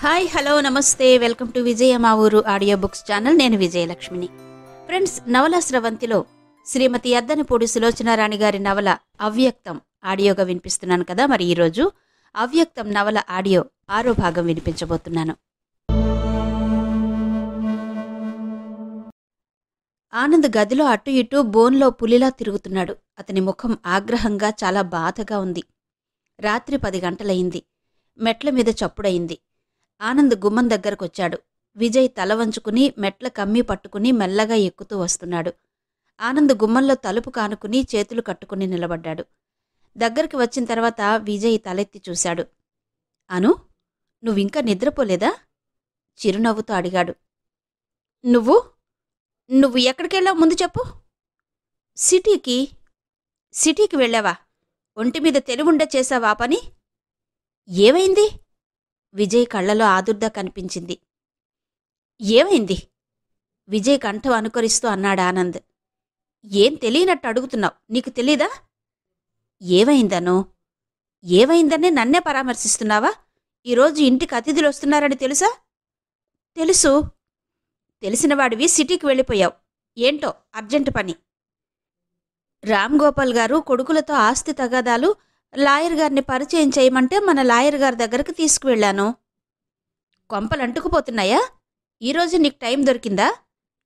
Hi hello నమస్తే welcome to విజయ మా ఊరు ఆడియో బుక్స్ ఛానల్. నేను విజయలక్ష్మిని. ఫ్రెండ్స్, నవల స్రవంతిలో శ్రీమతి అద్దనపూడి సులోచనారాణి గారి నవల అవ్యక్తం ఆడియోగా వినిపిస్తున్నాను కదా. మరి ఈరోజు అవ్యక్తం నవల ఆడియో 6వ భాగం వినిపించబోతున్నాను. ఆనంద్ గదిలో అటు ఇటు బోన్లో పులిలా తిరుగుతున్నాడు. అతని ముఖం ఆగ్రహంగా చాలా బాధగా ఉంది. రాత్రి 10 గంటలయింది. మెట్ల మీద చప్పుడయింది. ఆనంద్ గుమ్మం దగ్గరకొచ్చాడు. విజయ్ తల వంచుకుని మెట్ల కమ్మి పట్టుకుని మెల్లగా ఎక్కుతూ వస్తున్నాడు. ఆనంద్ గుమ్మంలో తలుపు కానుకుని చేతులు కట్టుకుని నిలబడ్డాడు. దగ్గరికి వచ్చిన తర్వాత విజయ్ తలెత్తి చూశాడు. అను, నువ్వింకా నిద్రపోలేదా? చిరునవ్వుతో అడిగాడు. నువ్వు ఎక్కడికెళ్ళావు ముందు చెప్పు. సిటీకి వెళ్ళావా? ఒంటిమీద తెలివుండ చేశావా పని? ఏమైంది? విజయ్ కళ్లలో ఆదుర్దా కనిపించింది. ఏమైంది? విజయ్ కంఠం అనుకరిస్తూ అన్నాడు ఆనంద్. ఏం తెలియనట్టు అడుగుతున్నావు, నీకు తెలీదా? ఏమైందనో? ఏమైందనే నన్నే పరామర్శిస్తున్నావా? ఈరోజు ఇంటికి అతిథులు వస్తున్నారని తెలుసా? తెలుసు. తెలిసినవాడివి సిటీకి వెళ్ళిపోయావు. ఏంటో అర్జెంటు పని. రామ్ గోపాల్ గారు కొడుకులతో ఆస్తి తగాదాలు లాయర్ గారిని పరిచయం చేయమంటే మన లాయర్ గారి దగ్గరకు తీసుకువెళ్ళాను. కొంపలంటుకుపోతున్నాయా? ఈరోజు నీకు టైం దొరికిందా?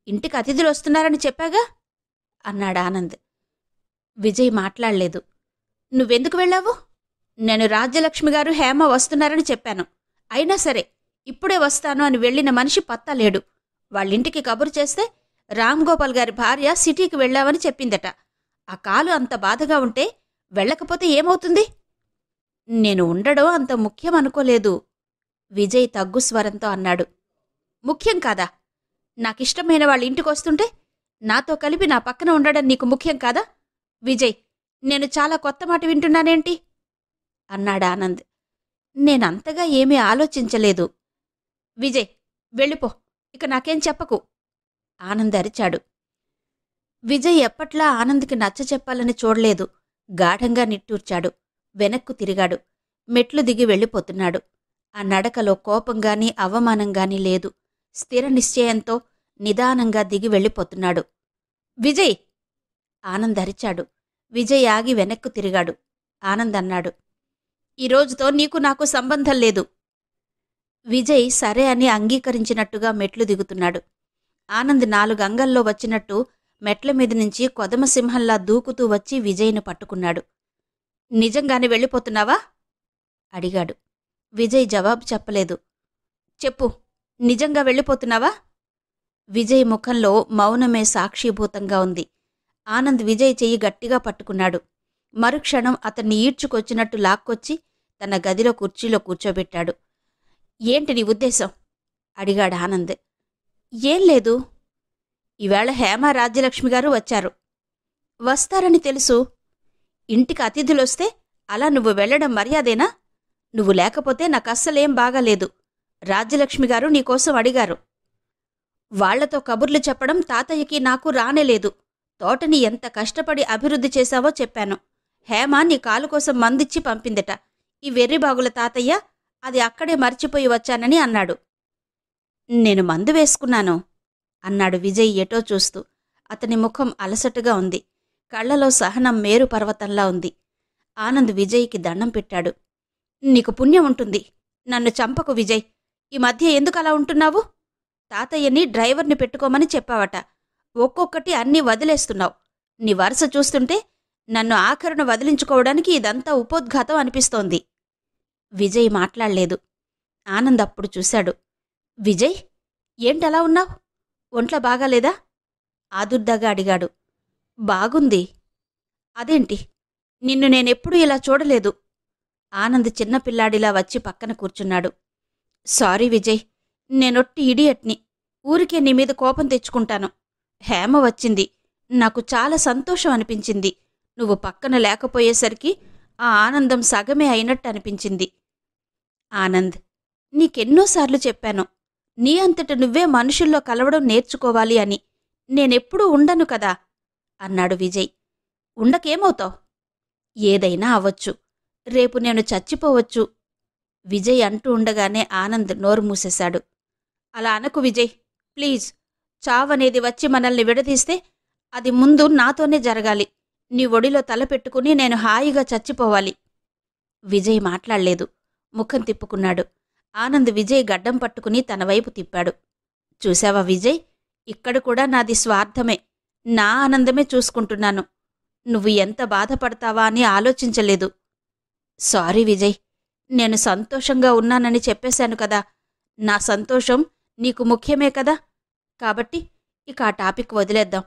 ఇంటికి అతిథులు వస్తున్నారని చెప్పాగా అన్నాడు ఆనంద్. విజయ్ మాట్లాడలేదు. నువ్వెందుకు వెళ్ళావు? నేను రాజ్యలక్ష్మి గారు హేమ వస్తున్నారని చెప్పాను. అయినా సరే ఇప్పుడే వస్తాను అని వెళ్ళిన మనిషి పత్తా లేడు. వాళ్ళింటికి కబురు చేస్తే రామ్ గోపాల్ గారి భార్య సిటీకి వెళ్ళావని చెప్పిందట. ఆ కాలు అంత బాధగా ఉంటే వెళ్ళకపోతే ఏమవుతుంది? నేను ఉండడం అంత ముఖ్యం అనుకోలేదు. విజయ్ తగ్గు స్వరంతో అన్నాడు. ముఖ్యం కాదా? నాకిష్టమైన వాళ్ళ ఇంటికొస్తుంటే నాతో కలిపి నా పక్కన ఉండడం నీకు ముఖ్యం కాదా? విజయ్, నేను చాలా కొత్త మాట వింటున్నానేంటి అన్నాడు ఆనంద్. నేనంతగా ఏమీ ఆలోచించలేదు. విజయ్, వెళ్ళిపో, ఇక నాకేం చెప్పకు ఆనంద్ అరిచాడు. విజయ్ ఎప్పట్లా ఆనంద్కి నచ్చ చెప్పాలని చూడలేదు. గాఢంగా నిట్టూర్చాడు. వెనక్కు తిరిగాడు. మెట్లు దిగి వెళ్ళిపోతున్నాడు. ఆ నడకలో కోపంగానీ అవమానంగానీ లేదు. స్థిర నిశ్చయంతో నిదానంగా దిగి వెళ్ళిపోతున్నాడు. విజయ్! ఆనంద్ అరిచాడు. విజయ్ ఆగి వెనక్కు తిరిగాడు. ఆనంద్ అన్నాడు. ఈరోజుతో నీకు నాకు సంబంధం లేదు. విజయ్ సరే అని అంగీకరించినట్టుగా మెట్లు దిగుతున్నాడు. ఆనంద్ 4 అంగల్లో వచ్చినట్టు మెట్ల మీద నుంచి కొదమసింహంలా దూకుతూ వచ్చి విజయ్ను పట్టుకున్నాడు. నిజంగానే వెళ్ళిపోతున్నావా అడిగాడు. విజయ్ జవాబు చెప్పలేదు. చెప్పు, నిజంగా వెళ్ళిపోతున్నావా? విజయ్ ముఖంలో మౌనమే సాక్షిభూతంగా ఉంది. ఆనంద్ విజయ్ చెయ్యి గట్టిగా పట్టుకున్నాడు. మరుక్షణం అతన్ని ఈడ్చుకొచ్చినట్టు లాక్కొచ్చి తన గదిలో కుర్చీలో కూర్చోబెట్టాడు. ఏంటి నీ ఉద్దేశం అడిగాడు ఆనంద్. ఏం లేదు. ఈవేళ హేమ రాజ్యలక్ష్మి గారు వచ్చారు. వస్తారని తెలుసు. ఇంటికి అతిథులొస్తే అలా నువ్వు వెళ్లడం మర్యాదేనా? నువ్వు లేకపోతే నాకస్సలేం బాగాలేదు. రాజ్యలక్ష్మి గారు నీకోసం అడిగారు. వాళ్లతో కబుర్లు చెప్పడం తాతయ్యకి నాకు రానేలేదు. తోటని ఎంత కష్టపడి అభివృద్ధి చేశావో చెప్పాను. హేమ నీ కాలు కోసం మందిచ్చి పంపిందట. ఈ వెర్రిబాగుల తాతయ్య అది అక్కడే మర్చిపోయి వచ్చానని అన్నాడు. నేను మందు వేసుకున్నాను అన్నాడు విజయ్ ఎటో చూస్తూ. అతని ముఖం అలసటగా ఉంది. కళ్లలో సహనం మేరు పర్వతంలా ఉంది. ఆనంద్ విజయ్కి దండం పెట్టాడు. నీకు పుణ్యం ఉంటుంది. నన్ను చంపకు విజయ్. ఈ మధ్య ఎందుకలా ఉంటున్నావు? తాతయ్యని డ్రైవర్ని పెట్టుకోమని చెప్పావట. ఒక్కొక్కటి అన్నీ వదిలేస్తున్నావు. నీ వరుస చూస్తుంటే నన్ను ఆఖరును వదిలించుకోవడానికి ఇదంతా ఉపోద్ఘాతం అనిపిస్తోంది. విజయ్ మాట్లాడలేదు. ఆనంద్ అప్పుడు చూశాడు. విజయ్, ఏంటలా ఉన్నావు? ఒంట్లో బాగాలేదా ఆదుర్దాగా అడిగాడు. బాగుంది. అదేంటి, నిన్ను నేనెప్పుడూ ఇలా చూడలేదు. ఆనంద్ చిన్నపిల్లాడిలా వచ్చి పక్కన కూర్చున్నాడు. సారీ విజయ్, నేనొట్టి ఇడియట్ని. ఊరికే నీ మీద కోపం తెచ్చుకుంటాను. హేమ వచ్చింది. నాకు చాలా సంతోషం అనిపించింది. నువ్వు పక్కన లేకపోయేసరికి ఆ ఆనందం సగమే అయినట్టు అనిపించింది. ఆనంద్, నీకెన్నోసార్లు చెప్పాను, నీ అంతట నువ్వే మనుషుల్లో కలవడం నేర్చుకోవాలి అని. నేనెప్పుడూ ఉండను కదా అన్నాడు విజయ్. ఉండకేమవుతావు? ఏదైనా అవ్వచ్చు. రేపు నేను చచ్చిపోవచ్చు. విజయ్ అంటూ ఉండగానే ఆనంద్ నోరు మూసేశాడు. అలా అనకు విజయ్, ప్లీజ్. చావనేది వచ్చి మనల్ని విడదీస్తే అది ముందు నాతోనే జరగాలి. నీ ఒడిలో తల పెట్టుకుని నేను హాయిగా చచ్చిపోవాలి. విజయ్ మాట్లాడలేదు. ముఖం తిప్పుకున్నాడు. ఆనంద్ విజయ్ గడ్డం పట్టుకుని తన వైపు తిప్పాడు. చూశావా విజయ్, ఇక్కడ కూడా నాది స్వార్థమే. నా ఆనందమే చూసుకుంటున్నాను. నువ్వు ఎంత బాధపడతావా అని ఆలోచించలేదు. సారీ విజయ్, నేను సంతోషంగా ఉన్నానని చెప్పేశాను కదా. నా సంతోషం నీకు ముఖ్యమే కదా. కాబట్టి ఇక ఆ టాపిక్ వదిలేద్దాం.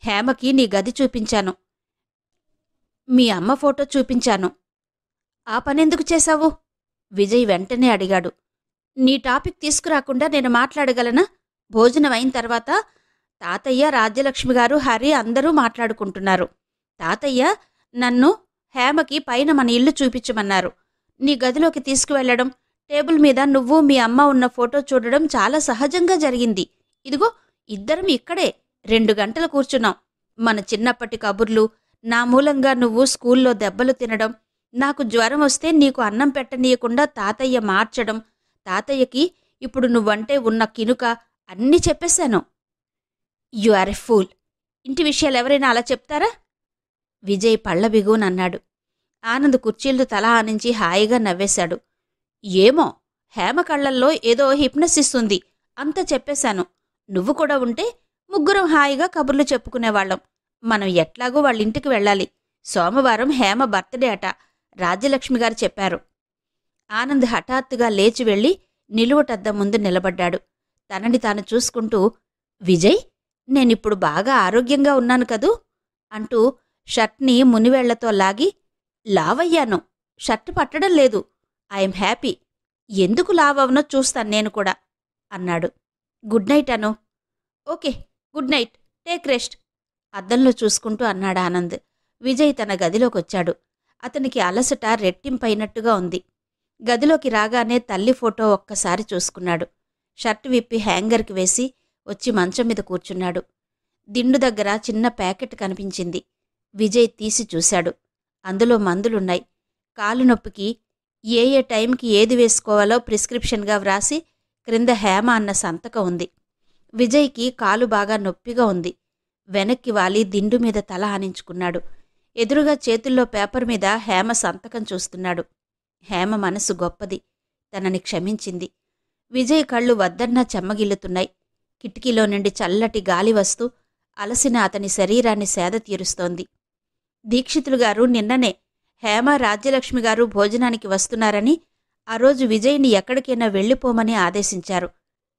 హేమకి నీ గది చూపించాను. మీ అమ్మ ఫోటో చూపించాను. ఆ పనెందుకు చేశావు? విజయ్ వెంటనే అడిగాడు. నీ టాపిక్ తీసుకురాకుండా నేను మాట్లాడగలనా? భోజనం అయిన తర్వాత తాతయ్య, రాజ్యలక్ష్మి గారు, హరి అందరూ మాట్లాడుకుంటున్నారు. తాతయ్య నన్ను హేమకి పైన మన ఇల్లు చూపించమన్నారు. నీ గదిలోకి తీసుకువెళ్లడం, టేబుల్ మీద నువ్వు మీ అమ్మ ఉన్న ఫోటో చూడడం చాలా సహజంగా జరిగింది. ఇదిగో ఇద్దరం ఇక్కడే 2 గంటలు కూర్చున్నాం. మన చిన్నప్పటి కబుర్లు, నా మూలంగా నువ్వు స్కూల్లో దెబ్బలు తినడం, నాకు జ్వరం వస్తే నీకు అన్నం పెట్టనీయకుండా తాతయ్య మార్చడం, తాతయ్యకి ఇప్పుడు నువ్వంటే ఉన్న కినుక అన్నీ చెప్పేశాను. You are a fool. ఇంటి విషయాలు ఎవరైనా అలా చెప్తారా? విజయ్ పళ్లబిగునన్నాడు. ఆనంద్ కుర్చీలు తల ఆనించి హాయిగా నవ్వేశాడు. ఏమో, హేమ కళ్లల్లో ఏదో హిప్నసిస్ ఉంది. అంతా చెప్పేశాను. నువ్వు కూడా ఉంటే ముగ్గురం హాయిగా కబుర్లు చెప్పుకునేవాళ్లం. మనం ఎట్లాగూ వాళ్ళింటికి వెళ్ళాలి. సోమవారం హేమ బర్త్డే అట, రాజ్యలక్ష్మి గారు చెప్పారు. ఆనంద్ హఠాత్తుగా లేచి వెళ్లి నిలువటద్దం ముందు నిలబడ్డాడు. తనని తాను చూసుకుంటూ, విజయ్, నేనిప్పుడు బాగా ఆరోగ్యంగా ఉన్నాను కదూ అంటూ షర్ట్ని మునివేళ్లతో లాగి, లావయ్యాను, షర్ట్ పట్టడం లేదు, ఐఎమ్ హ్యాపీ. ఎందుకు లావవనో చూస్తాను నేను కూడా అన్నాడు. Good night Anu. Okay, good night, take rest అద్దంలో చూసుకుంటూ అన్నాడు ఆనంద్. విజయ్ తన గదిలోకొచ్చాడు. అతనికి అలసట రెట్టింపైనట్టుగా ఉంది. గదిలోకి రాగానే తల్లి ఫోటో ఒక్కసారి చూసుకున్నాడు. షర్ట్ విప్పి హ్యాంగర్కి వేసి వచ్చి మంచం మీద కూర్చున్నాడు. దిండు దగ్గర చిన్న ప్యాకెట్ కనిపించింది. విజయ్ తీసి చూశాడు. అందులో మందులున్నాయి. కాలు నొప్పికి ఏ టైంకి ఏది వేసుకోవాలో ప్రిస్క్రిప్షన్గా వ్రాసి క్రింద హేమ అన్న సంతకం ఉంది. విజయ్కి కాలు బాగా నొప్పిగా ఉంది. వెనక్కి వాలి దిండు మీద తల ఆనించుకున్నాడు. ఎదురుగా చేతుల్లో పేపర్ మీద హేమ సంతకం చూస్తున్నాడు. హేమ మనసు గొప్పది. తనని క్షమించింది. విజయ్ కళ్ళు వద్దన్నా చెమ్మగిల్లుతున్నాయి. కిటికీలో నుండి చల్లటి గాలి వస్తూ అలసిన అతని శరీరాన్ని సేద తీరుస్తోంది. దీక్షితులు గారు నిన్ననే హేమ, రాజ్యలక్ష్మి గారు భోజనానికి వస్తున్నారని, ఆ రోజు విజయ్ని ఎక్కడికైనా వెళ్ళిపోమని ఆదేశించారు.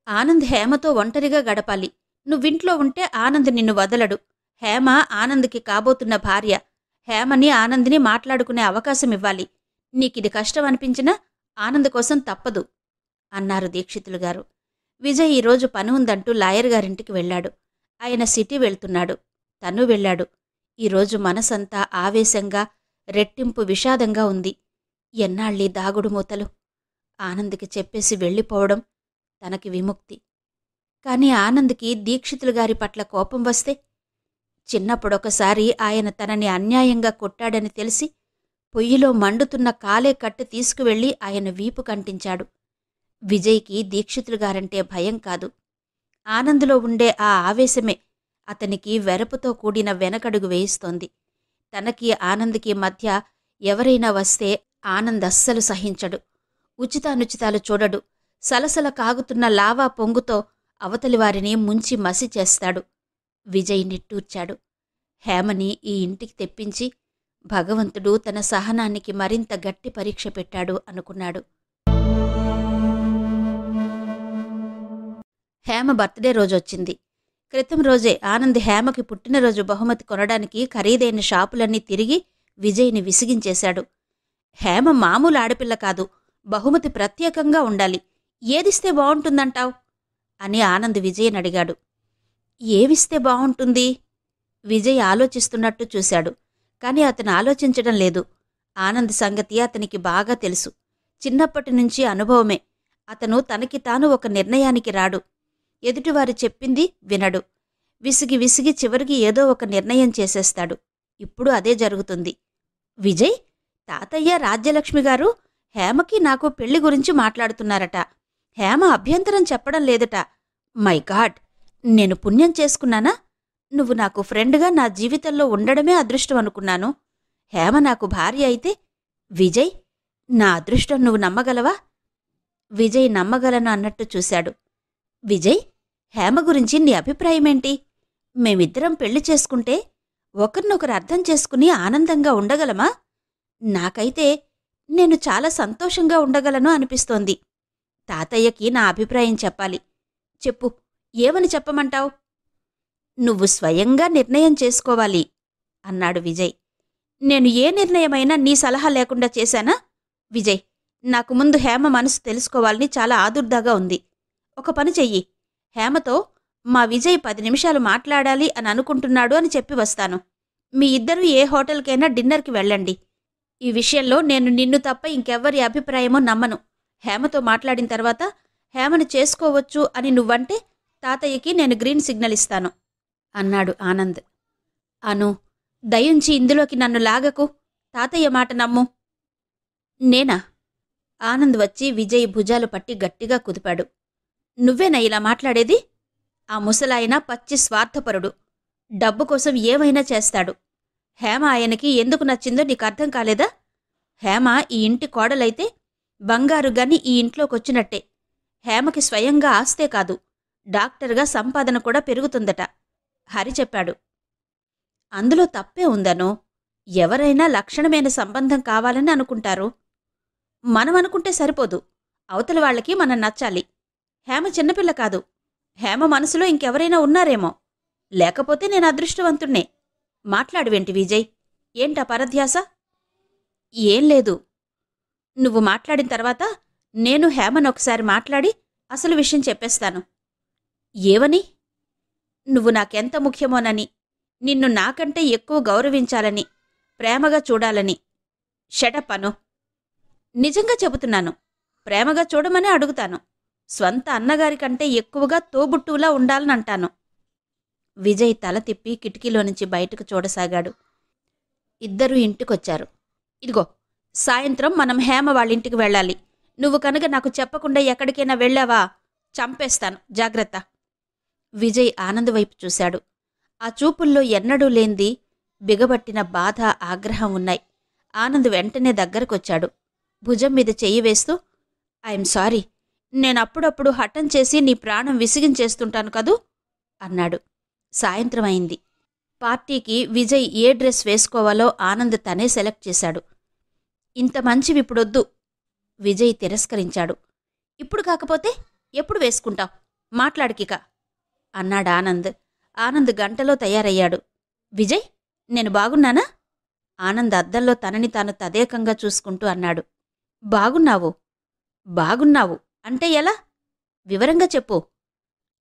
ఆనంద్ హేమతో ఒంటరిగా గడపాలి. నువ్వింట్లో ఉంటే ఆనంద్ నిన్ను వదలడు. హేమ ఆనంద్కి కాబోతున్న భార్య. హేమని, ఆనంద్ని మాట్లాడుకునే అవకాశమివ్వాలి. నీకిది కష్టం అనిపించినా ఆనంద్ కోసం తప్పదు అన్నారు దీక్షితులు గారు. విజయ్ ఈరోజు పని ఉందంటూ లాయర్ గారింటికి వెళ్లాడు. ఆయన సిటీ వెళ్తున్నాడు. తను వెళ్లాడు. ఈరోజు మనసంతా ఆవేశంగా, రెట్టింపు విషాదంగా ఉంది. ఎన్నాళ్ళీ దాగుడు మూతలు. ఆనంద్కి చెప్పేసి వెళ్ళిపోవడం తనకి విముక్తి. కాని ఆనంద్కి దీక్షితులు గారి పట్ల కోపం వస్తే? చిన్నప్పుడొకసారి ఆయన తనని అన్యాయంగా కొట్టాడని తెలిసి పొయ్యిలో మండుతున్న కాలే కట్టె తీసుకువెళ్లి ఆయన వీపు కంటించాడు. విజయ్కి దీక్షితులు గారంటే భయం కాదు. ఆనందులో ఉండే ఆ ఆవేశమే అతనికి వెరపుతో కూడిన వెనకడుగు వేయిస్తోంది. తనకి ఆనంద్కి మధ్య ఎవరైనా వస్తే ఆనంద్ అస్సలు సహించడు. ఉచితానుచితాలు చూడడు. సలసల కాగుతున్న లావా పొంగుతో అవతలివారిని ముంచి మసి చేస్తాడు. విజయ్ నిట్టూర్చాడు. హేమని ఈ ఇంటికి తెప్పించి భగవంతుడు తన సహనానికి మరింత గట్టి పరీక్ష పెట్టాడు అనుకున్నాడు. హేమ బర్త్డే రోజొచ్చింది. క్రితం రోజే ఆనంద్ హేమకి పుట్టినరోజు బహుమతి కొనడానికి ఖరీదైన షాపులన్నీ తిరిగి విజయ్ని విసిగించేశాడు. హేమ మామూలు ఆడపిల్ల కాదు, బహుమతి ప్రత్యేకంగా ఉండాలి. ఏదిస్తే బావుంటుందంటావ్ అని ఆనంద్ విజయ్ని అడిగాడు. ఏవిస్తే బావుంటుంది? విజయ్ ఆలోచిస్తున్నట్టు చూశాడు. కాని అతను ఆలోచించడం లేదు. ఆనంద్ సంగతి అతనికి బాగా తెలుసు. చిన్నప్పటినుంచి అనుభవమే. అతను తనకి తాను ఒక నిర్ణయానికి రాడు. ఎదుటివారు చెప్పింది వినడు. విసిగి విసిగి చివరికి ఏదో ఒక నిర్ణయం చేసేస్తాడు. ఇప్పుడు అదే జరుగుతుంది. విజయ్, తాతయ్య, రాజ్యలక్ష్మి గారు హేమకి నాకు పెళ్లి గురించి మాట్లాడుతున్నారట. హేమ అభ్యంతరం చెప్పడం లేదట. మై గాడ్, నేను పుణ్యం చేసుకున్నానా? నువ్వు నాకు ఫ్రెండ్గా నా జీవితంలో ఉండడమే అదృష్టం అనుకున్నాను. హేమ నాకు భార్య అయితే, విజయ్, నా అదృష్టం నువ్వు నమ్మగలవా? విజయ్ నమ్మగలను అన్నట్టు చూశాడు. విజయ్, హేమ గురించి నీ అభిప్రాయమేంటి? మేమిద్దరం పెళ్లి చేసుకుంటే ఒకరినొకరు అర్థం చేసుకుని ఆనందంగా ఉండగలమా? నాకైతే నేను చాలా సంతోషంగా ఉండగలను అనిపిస్తోంది. తాతయ్యకి నా అభిప్రాయం చెప్పాలి. చెప్పు, ఏమని చెప్పమంటావు? నువ్వు స్వయంగా నిర్ణయం చేసుకోవాలి అన్నాడు విజయ్. నేను ఏ నిర్ణయమైనా నీ సలహా లేకుండా చేశానా? విజయ్, నాకు ముందు హేమ మనసు తెలుసుకోవాలని చాలా ఆదుర్దాగా ఉంది. ఒక పని చెయ్యి, హేమతో మా విజయ్ 10 నిమిషాలు మాట్లాడాలి అని అనుకుంటున్నాడు అని చెప్పి వస్తాను. మీ ఇద్దరూ ఏ హోటల్కైనా డిన్నర్కి వెళ్ళండి. ఈ విషయంలో నేను నిన్ను తప్ప ఇంకెవ్వరి అభిప్రాయమో నమ్మను. హేమతో మాట్లాడిన తర్వాత హేమను చేసుకోవచ్చు అని నువ్వంటే తాతయ్యకి నేను గ్రీన్ సిగ్నల్ ఇస్తాను అన్నాడు ఆనంద్. అను, దయుంచి ఇందులోకి నన్ను లాగకు. తాతయ్య మాట నమ్ము. నేనా? ఆనంద్ వచ్చి విజయ్ భుజాలు పట్టి గట్టిగా కుదిపాడు. నువ్వేనా ఇలా మాట్లాడేది? ఆ ముసలాయన పచ్చి స్వార్థపరుడు. డబ్బు కోసం ఏమైనా చేస్తాడు. హేమ ఆయనకి ఎందుకు నచ్చిందో నీకు అర్థం కాలేదా? హేమ ఈ ఇంటి కోడలైతే బంగారుగాని ఈ ఇంట్లోకొచ్చినట్టే. హేమకి స్వయంగా ఆస్తే కాదు, డాక్టర్గా సంపాదన కూడా పెరుగుతుందట హరి చెప్పాడు. అందులో తప్పే ఉందనో? ఎవరైనా లక్షణమైన సంబంధం కావాలని అనుకుంటారు. మనం అనుకుంటే సరిపోదు, అవతల వాళ్ళకి మనం నచ్చాలి. హేమ చిన్నపిల్ల కాదు. హేమ మనసులో ఇంకెవరైనా ఉన్నారేమో. లేకపోతే నేను అదృష్టవంతుణ్ణే. మాట్లాడువేంటి విజయ్? ఏంటా పరధ్యాస? ఏం లేదు. నువ్వు మాట్లాడిన తర్వాత నేను హేమను ఒకసారి మాట్లాడి అసలు విషయం చెప్పేస్తాను. ఏవని? నువ్వు నాకెంత ముఖ్యమోనని, నిన్ను నాకంటే ఎక్కువ గౌరవించాలని, ప్రేమగా చూడాలని. షటప్ అను. నిజంగా చెబుతున్నాను. ప్రేమగా చూడమనే అడుగుతాను. స్వంత అన్నగారి కంటే ఎక్కువగా తోబుట్టువులా ఉండాలనంటాను. విజయ్ తల తిప్పి కిటికీలోంచి బయటకు చూడసాగాడు. ఇద్దరూ ఇంటికొచ్చారు. ఇదిగో, సాయంత్రం మనం హేమ వాళ్ళింటికి వెళ్ళాలి. నువ్వు కనుక నాకు చెప్పకుండా ఎక్కడికైనా వెళ్ళావా చంపేస్తాను, జాగ్రత్త. విజయ్ ఆనంద్ వైపు చూశాడు. ఆ చూపుల్లో ఎన్నడూ లేంది బిగబట్టిన బాధ, ఆగ్రహం ఉన్నాయి. ఆనంద్ వెంటనే దగ్గరకొచ్చాడు. భుజం మీద చెయ్యి వేస్తూ, ఐఎమ్ సారీ, నేనప్పుడప్పుడు హఠం చేసి నీ ప్రాణం విసిగించేస్తుంటాను కదూ అన్నాడు. సాయంత్రం అయింది. పార్టీకి విజయ్ ఏ డ్రెస్ వేసుకోవాలో ఆనంద్ తనే సెలెక్ట్ చేశాడు. ఇంత మంచివిప్పుడొద్దు విజయ్ తిరస్కరించాడు. ఇప్పుడు కాకపోతే ఎప్పుడు వేసుకుంటాం? మాట్లాడికిక అన్నాడు ఆనంద్. ఆనంద్ గంటలో తయారయ్యాడు. విజయ్, నేను బాగున్నానా? ఆనంద్ అద్దంలో తనని తాను తదేకంగా చూసుకుంటూ అన్నాడు. బాగున్నావు. బాగున్నావు అంటే ఎలా? వివరంగా చెప్పు.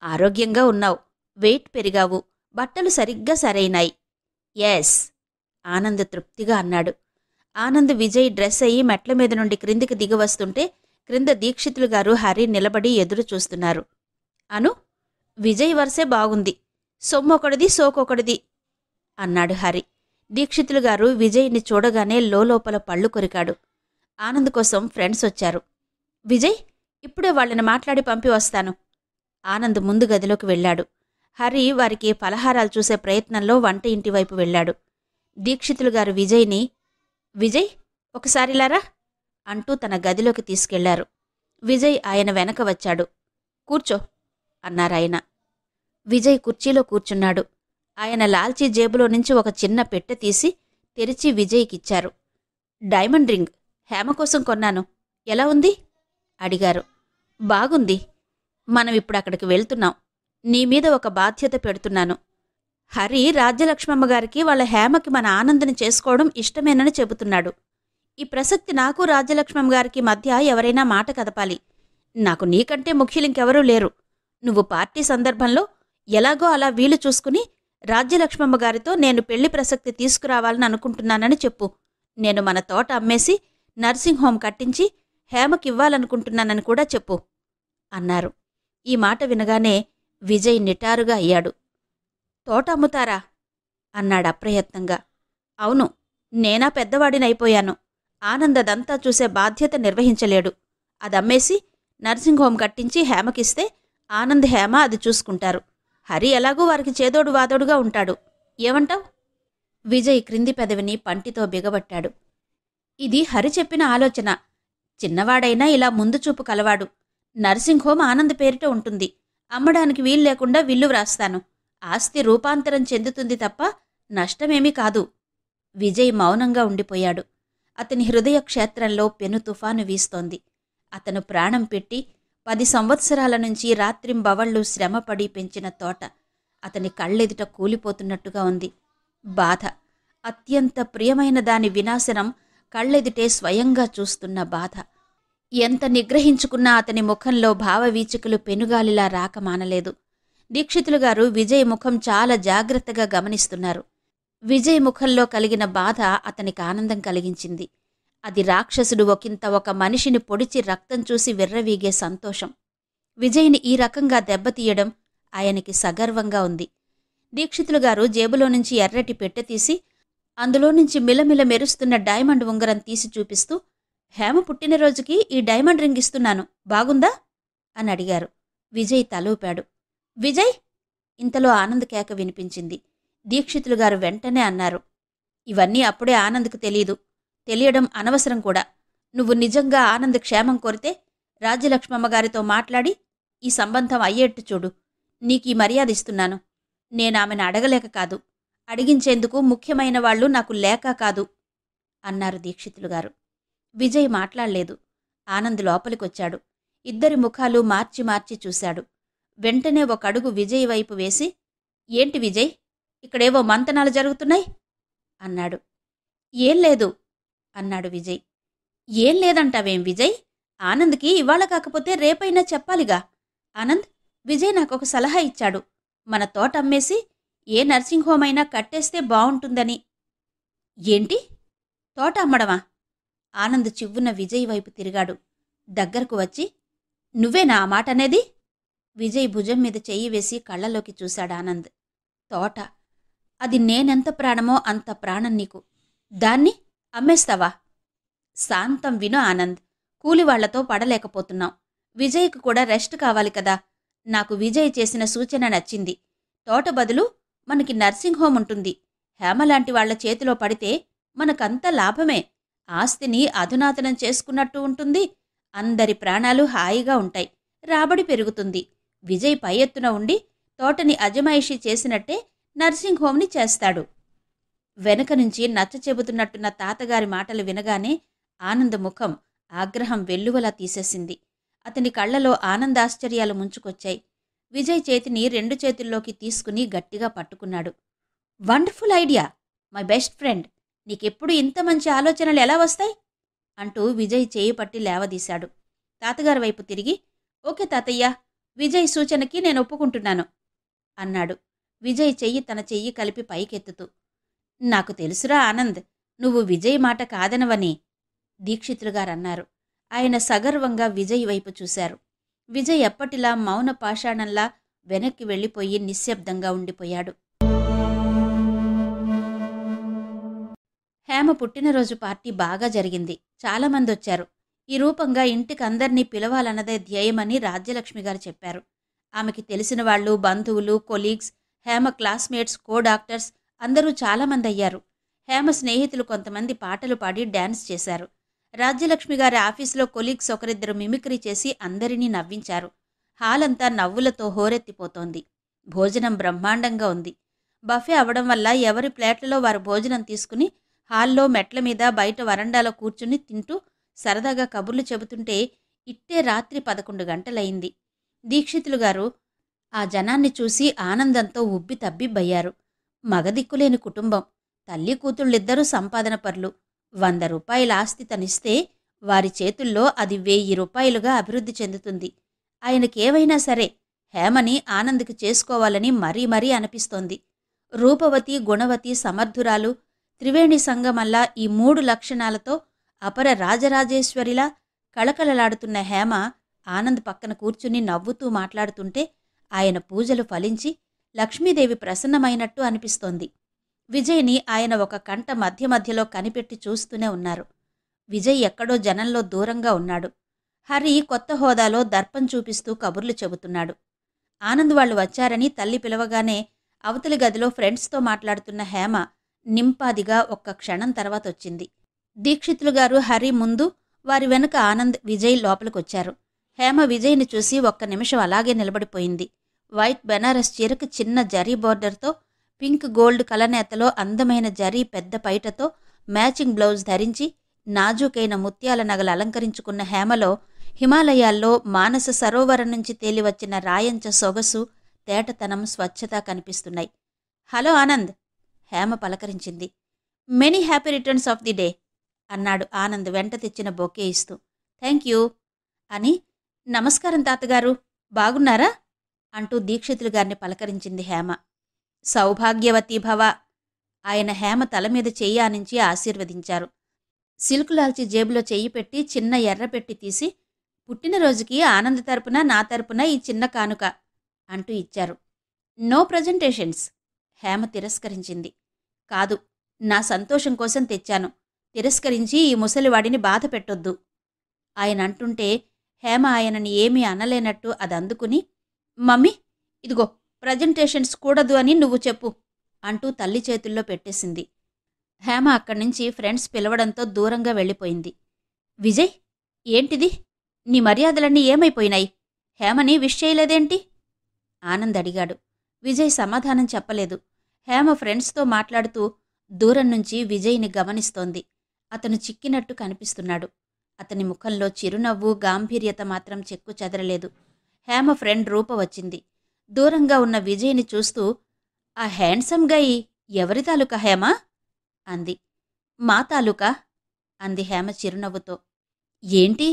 ఆరోగ్యంగా ఉన్నావు, వెయిట్ పెరిగావు, బట్టలు సరిగ్గా సరైనాయి. ఎస్, ఆనంద్ తృప్తిగా అన్నాడు. ఆనంద్ విజయ్ డ్రెస్ అయ్యి మెట్ల మీద నుండి క్రిందికి దిగవస్తుంటే క్రింద దీక్షితులు గారు హరి నిలబడి ఎదురు చూస్తున్నారు. అను, విజయ్ వరసే బాగుంది, సొమ్మొకడిది సోకొకడిది అన్నాడు హరి. దీక్షితులు గారు విజయ్ని చూడగానే లోలోపల పళ్ళు కొరికాడు. ఆనంద్ కోసం ఫ్రెండ్స్ వచ్చారు. విజయ్, ఇప్పుడే వాళ్ళని మాట్లాడి పంపి వస్తాను. ఆనంద్ ముందు గదిలోకి వెళ్ళాడు. హరి వారికి పలహారాలు చూసే ప్రయత్నంలో వంట ఇంటి వైపు వెళ్ళాడు. దీక్షితులు గారు విజయ్ని, విజయ్ ఒకసారిలారా అంటూ తన గదిలోకి తీసుకెళ్లారు. విజయ్ ఆయన వెనక వచ్చాడు. కూర్చో అన్నారాయన. విజయ్ కుర్చీలో కూర్చున్నాడు. ఆయన లాల్చీ జేబులో నుంచి ఒక చిన్న పెట్టె తీసి తెరిచి విజయ్కిచ్చారు. డైమండ్ రింగ్ హేమ కోసం కొన్నాను, ఎలా ఉంది అడిగారు. బాగుంది. మనం ఇప్పుడక్కడికి వెళ్తున్నాం. నీ మీద ఒక బాధ్యత పెడుతున్నాను. హరి రాజ్యలక్ష్మమ్మగారికి వాళ్ళ హేమకి మన ఆనందని చేసుకోవడం ఇష్టమేనని చెబుతున్నాడు. ఈ ప్రసక్తి నాకు రాజ్యలక్ష్మమ్మగారికి మధ్య ఎవరైనా మాట కదపాలి. నాకు నీకంటే ముఖ్యులింకెవరూ లేరు. నువ్వు పార్టీ సందర్భంలో ఎలాగో అలా వీలు చూసుకుని రాజ్యలక్ష్మమ్మగారితో నేను పెళ్లి ప్రసక్తి తీసుకురావాలని అనుకుంటున్నానని చెప్పు. నేను మన తోట అమ్మేసి నర్సింగ్ హోం కట్టించి హేమకివ్వాలనుకుంటున్నానని కూడా చెప్పు అన్నారు. ఈ మాట వినగానే విజయ్ నిటారుగా అయ్యాడు. తోట అమ్ముతారా అన్నాడు అప్రయత్నంగా. అవును, నేనా పెద్దవాడినైపోయాను. ఆనంద్ అదంతా చూసే బాధ్యత నిర్వహించలేడు. అదమ్మేసి నర్సింగ్ హోం కట్టించి హేమకిస్తే ఆనంద్, హేమ అది చూసుకుంటారు. హరి ఎలాగూ వారికి చేదోడు వాదోడుగా ఉంటాడు. ఏమంటావ్? విజయ్ క్రింది పెదవిని పంటితో బిగబట్టాడు. ఇది హరి చెప్పిన ఆలోచన. చిన్నవాడైనా ఇలా ముందు చూపు కలవాడు. నర్సింగ్ హోం ఆనంద్ పేరిట ఉంటుంది. అమ్మడానికి వీల్లేకుండా విల్లు వ్రాస్తాను. ఆస్తి రూపాంతరం చెందుతుంది తప్ప నష్టమేమీ కాదు. విజయ్ మౌనంగా ఉండిపోయాడు. అతని హృదయ క్షేత్రంలో పెను తుఫాను వీస్తోంది. అతను ప్రాణం పెట్టి 10 సంవత్సరాల నుంచి రాత్రింబవళ్లు శ్రమపడి పెంచిన తోట అతని కళ్ళెదుట కూలిపోతున్నట్టుగా ఉంది. బాధ, అత్యంత ప్రియమైన దాని వినాశనం కళ్ళెదుటే స్వయంగా చూస్తున్న బాధ. ఎంత నిగ్రహించుకున్నా అతని ముఖంలో భావవీచికలు పెనుగాలిలా రాక మానలేదు. దీక్షితులు గారు విజయ్ ముఖం చాలా జాగ్రత్తగా గమనిస్తున్నారు. విజయ్ ముఖంలో కలిగిన బాధ అతనికి ఆనందం కలిగించింది. అది రాక్షసుడు ఒకంత ఒక మనిషిని పొడిచి రక్తం చూసి విర్రవీగే సంతోషం. విజయ్ని ఈ రకంగా దెబ్బతీయడం ఆయనకి సగర్వంగా ఉంది. దీక్షితులు గారు జేబులో నుంచి ఎర్రటి పెట్టె తీసి అందులో నుంచి మిలమిల మెరుస్తున్న డైమండ్ ఉంగరం తీసి చూపిస్తూ, హేమ పుట్టినరోజుకి ఈ డైమండ్ రింగ్ ఇస్తున్నాను, బాగుందా అని అడిగారు. విజయ్ తలూపాడు. విజయ్! ఇంతలో ఆనంద్ కేక వినిపించింది. దీక్షితులు గారు వెంటనే అన్నారు, ఇవన్నీ అప్పుడే ఆనంద్కు తెలీదు, తెలియడం అనవసరం కూడా. నువ్వు నిజంగా ఆనంద్ క్షేమం కోరితే రాజ్యలక్ష్మమ్మగారితో మాట్లాడి ఈ సంబంధం అయ్యేట్టు చూడు. నీకీ మర్యాద ఇస్తున్నాను. నేనామెను అడగలేక కాదు, అడిగించేందుకు ముఖ్యమైన వాళ్లు నాకు లేక కాదు అన్నారు దీక్షితులు గారు. విజయ్ మాట్లాడలేదు. ఆనంద్ లోపలికొచ్చాడు. ఇద్దరి ముఖాలు మార్చి మార్చి చూశాడు. వెంటనే ఒక అడుగు విజయ్ వైపు వేసి, ఏంటి విజయ్, ఇక్కడేవో మంతనాలు జరుగుతున్నాయి అన్నాడు. ఏం లేదు అన్నాడు విజయ్. ఏం లేదంటావేం విజయ్? ఆనంద్కి ఇవాళ కాకపోతే రేపైనా చెప్పాలిగా. ఆనంద్, విజయ్ నాకొక సలహా ఇచ్చాడు. మన తోట అమ్మేసి ఏ నర్సింగ్ హోమ్ అయినా కట్టేస్తే బావుంటుందని. ఏంటి? తోట అమ్మడమా? ఆనంద్ చివ్వున విజయ్ వైపు తిరిగాడు. దగ్గరకు వచ్చి, నువ్వేనా ఆ మాట అనేది? విజయ్ భుజం మీద చెయ్యి వేసి కళ్ళలోకి చూశాడు ఆనంద్. తోట, అది నేనెంత ప్రాణమో అంత ప్రాణం నీకు. దాన్ని అమ్మేస్తావా? శాంతం విను ఆనంద్, కూలివాళ్లతో పడలేకపోతున్నాం. విజయ్కు కూడా రెస్ట్ కావాలి కదా. నాకు విజయ్ చేసిన సూచన నచ్చింది. తోట బదులు మనకి నర్సింగ్ హోమ్ ఉంటుంది. హేమలాంటి వాళ్ల చేతిలో పడితే మనకంత లాభమే. ఆస్తిని అధునాతనం చేసుకున్నట్టు ఉంటుంది. అందరి ప్రాణాలు హాయిగా ఉంటాయి. రాబడి పెరుగుతుంది. విజయ్ పై ఎత్తున ఉండి తోటని అజమాయిషీ చేసినట్టే నర్సింగ్ హోమ్ని చేస్తాడు. వెనక నుంచి నచ్చ చెబుతున్నట్టున్న తాతగారి మాటలు వినగానే ఆనంద ముఖం ఆగ్రహం వెల్లువలా తీసేసింది. అతని కళ్లలో ఆనందాశ్చర్యాలు ముంచుకొచ్చాయి. విజయ్ చేతిని 2 చేతుల్లోకి తీసుకుని గట్టిగా పట్టుకున్నాడు. Wonderful idea, my best friend. నీకెప్పుడు ఇంత మంచి ఆలోచనలు ఎలా వస్తాయి అంటూ విజయ్ చేయి పట్టి లేవదీశాడు. తాతగారి వైపు తిరిగి, ఓకే తాతయ్య, విజయ్ సూచనకి నేను ఒప్పుకుంటున్నాను అన్నాడు. విజయ్ చెయ్యి తన చెయ్యి కలిపి పైకెత్తుతూ, నాకు తెలుసురా ఆనంద్, నువ్వు విజయ్ మాట కాదనవని దీక్షితులుగారన్నారు. ఆయన సగర్వంగా విజయ్ వైపు చూశారు. విజయ్ ఎప్పటిలా మౌన పాషాణంలా వెనక్కి వెళ్లిపోయి నిశ్శబ్దంగా ఉండిపోయాడు. హేమ పుట్టినరోజు పార్టీ బాగా జరిగింది. చాలామందొచ్చారు. ఈ రూపంగా ఇంటికందర్నీ పిలవాలన్నదే ధ్యేయమని రాజ్యలక్ష్మిగారు చెప్పారు. ఆమెకి తెలిసిన వాళ్లు, బంధువులు, కొలీగ్స్, హేమ క్లాస్మేట్స్, కో డాక్టర్స్ అందరూ చాలామంది అయ్యారు. హేమ స్నేహితులు కొంతమంది పాటలు పాడి డాన్స్ చేశారు. రాజ్యలక్ష్మిగారి ఆఫీసులో కొలీగ్స్ ఒకరిద్దరు మిమిక్రీ చేసి అందరినీ నవ్వించారు. హాలంతా నవ్వులతో హోరెత్తిపోతోంది. భోజనం బ్రహ్మాండంగా ఉంది. బఫే అవడం వల్ల ఎవరి ప్లేట్లలో వారు భోజనం తీసుకుని హాల్లో మెట్ల మీద బయట వరండాలో కూర్చుని తింటూ సరదాగా కబుర్లు చెబుతుంటే ఇట్టే రాత్రి 11 గంటలయింది. దీక్షితులు గారు ఆ జనాన్ని చూసి ఆనందంతో ఉబ్బి తబ్బిబ్బయ్యారు. మగదిక్కులేని కుటుంబం. తల్లి కూతుళ్ళిద్దరూ సంపాదన పరులు. 100 రూపాయల ఆస్తి తనిస్తే వారి చేతుల్లో అది 1000 రూపాయలుగా అభివృద్ధి చెందుతుంది. ఆయనకేవైనా సరే హేమని ఆనంద్కి చేసుకోవాలని మరీ మరీ అనిపిస్తోంది. రూపవతి, గుణవతి, సమర్థురాలు, త్రివేణి సంగమల్లా ఈ 3 లక్షణాలతో అపర రాజరాజేశ్వరిలా కళకళలాడుతున్న హేమ ఆనంద్ పక్కన కూర్చుని నవ్వుతూ మాట్లాడుతుంటే ఆయన పూజలు ఫలించి లక్ష్మీదేవి ప్రసన్నమైనట్టు అనిపిస్తోంది. విజయ్ని ఆయన ఒక కంట మధ్య మధ్యలో కనిపెట్టి చూస్తూనే ఉన్నారు. విజయ్ ఎక్కడో జనంలో దూరంగా ఉన్నాడు. హరి కొత్త హోదాలో దర్పం చూపిస్తూ కబుర్లు చెబుతున్నాడు. ఆనంద్ వాళ్ళు వచ్చారని తల్లి పిలవగానే అవతలి గదిలో ఫ్రెండ్స్తో మాట్లాడుతున్న హేమ నింపాదిగా ఒక్క క్షణం తర్వాతొచ్చింది. దీక్షితులు గారు హరి ముందు, వారి వెనుక ఆనంద్, విజయ్ లోపలికొచ్చారు. హేమ విజయ్ని చూసి ఒక్క నిమిషం అలాగే నిలబడిపోయింది. వైట్ బెనారస్ చీరకు చిన్న జరీ బోర్డర్తో, పింక్ గోల్డ్ కలనేతలో అందమైన జరీ పెద్ద పైటతో మ్యాచింగ్ బ్లౌజ్ ధరించి నాజూకైన ముత్యాల నగలు అలంకరించుకున్న హేమలో హిమాలయాల్లో మానస సరోవరం నుంచి తేలివచ్చిన రాయంచ సొగసు, తేటతనం, స్వచ్ఛత కనిపిస్తున్నాయి. హలో ఆనంద్, హేమ పలకరించింది. Many happy returns of the day అన్నాడు ఆనంద్ వెంట తెచ్చిన బొకే ఇస్తూ. థ్యాంక్ యూ అని. నమస్కారం తాతగారు, బాగున్నారా అంటూ దీక్షితులు గారిని పలకరించింది హేమ. సౌభాగ్యవతీ భవ. ఆయన హేమ తల మీద చెయ్యి ఆనించి ఆశీర్వదించారు. సిల్క్ లాల్చి జేబులో చెయ్యి పెట్టి చిన్న ఎర్రపెట్టి తీసి, పుట్టినరోజుకి ఆనంద్ తరపున నా తరపున ఈ చిన్న కానుక అంటూ ఇచ్చారు. నో ప్రజెంటేషన్స్, హేమ తిరస్కరించింది. కాదు, నా సంతోషం కోసం తెచ్చాను, తిరస్కరించి ఈ ముసలివాడిని బాధ పెట్టొద్దు ఆయన అంటుంటే హేమ ఆయనని ఏమీ అనలేనట్టు అదందుకుని, మమ్మీ ఇదిగో ప్రజెంటేషన్స్ కూడదు అని నువ్వు చెప్పు అంటూ తల్లి చేతుల్లో పెట్టేసింది. హేమ అక్కడ్నుంచి ఫ్రెండ్స్ పిలవడంతో దూరంగా వెళ్ళిపోయింది. విజయ్, ఏంటిది? నీ మర్యాదలన్నీ ఏమైపోయినాయి? హేమని విష్ చేయలేదేంటి? ఆనంద్ అడిగాడు. విజయ్ సమాధానం చెప్పలేదు. హేమ ఫ్రెండ్స్తో మాట్లాడుతూ దూరం నుంచి విజయ్ని గమనిస్తోంది. అతను చిక్కినట్టు కనిపిస్తున్నాడు. అతని ముఖంలో చిరునవ్వు, గాంభీర్యత మాత్రం చెక్కు చెదరలేదు. హేమ ఫ్రెండ్ రూప వచ్చింది. దూరంగా ఉన్న విజయ్ని చూస్తూ, ఆ హ్యాండ్సమ్ గై ఎవరి తాలూకా హేమ అంది. మా తాలూకా అంది హేమ చిరునవ్వుతో. ఏంటి,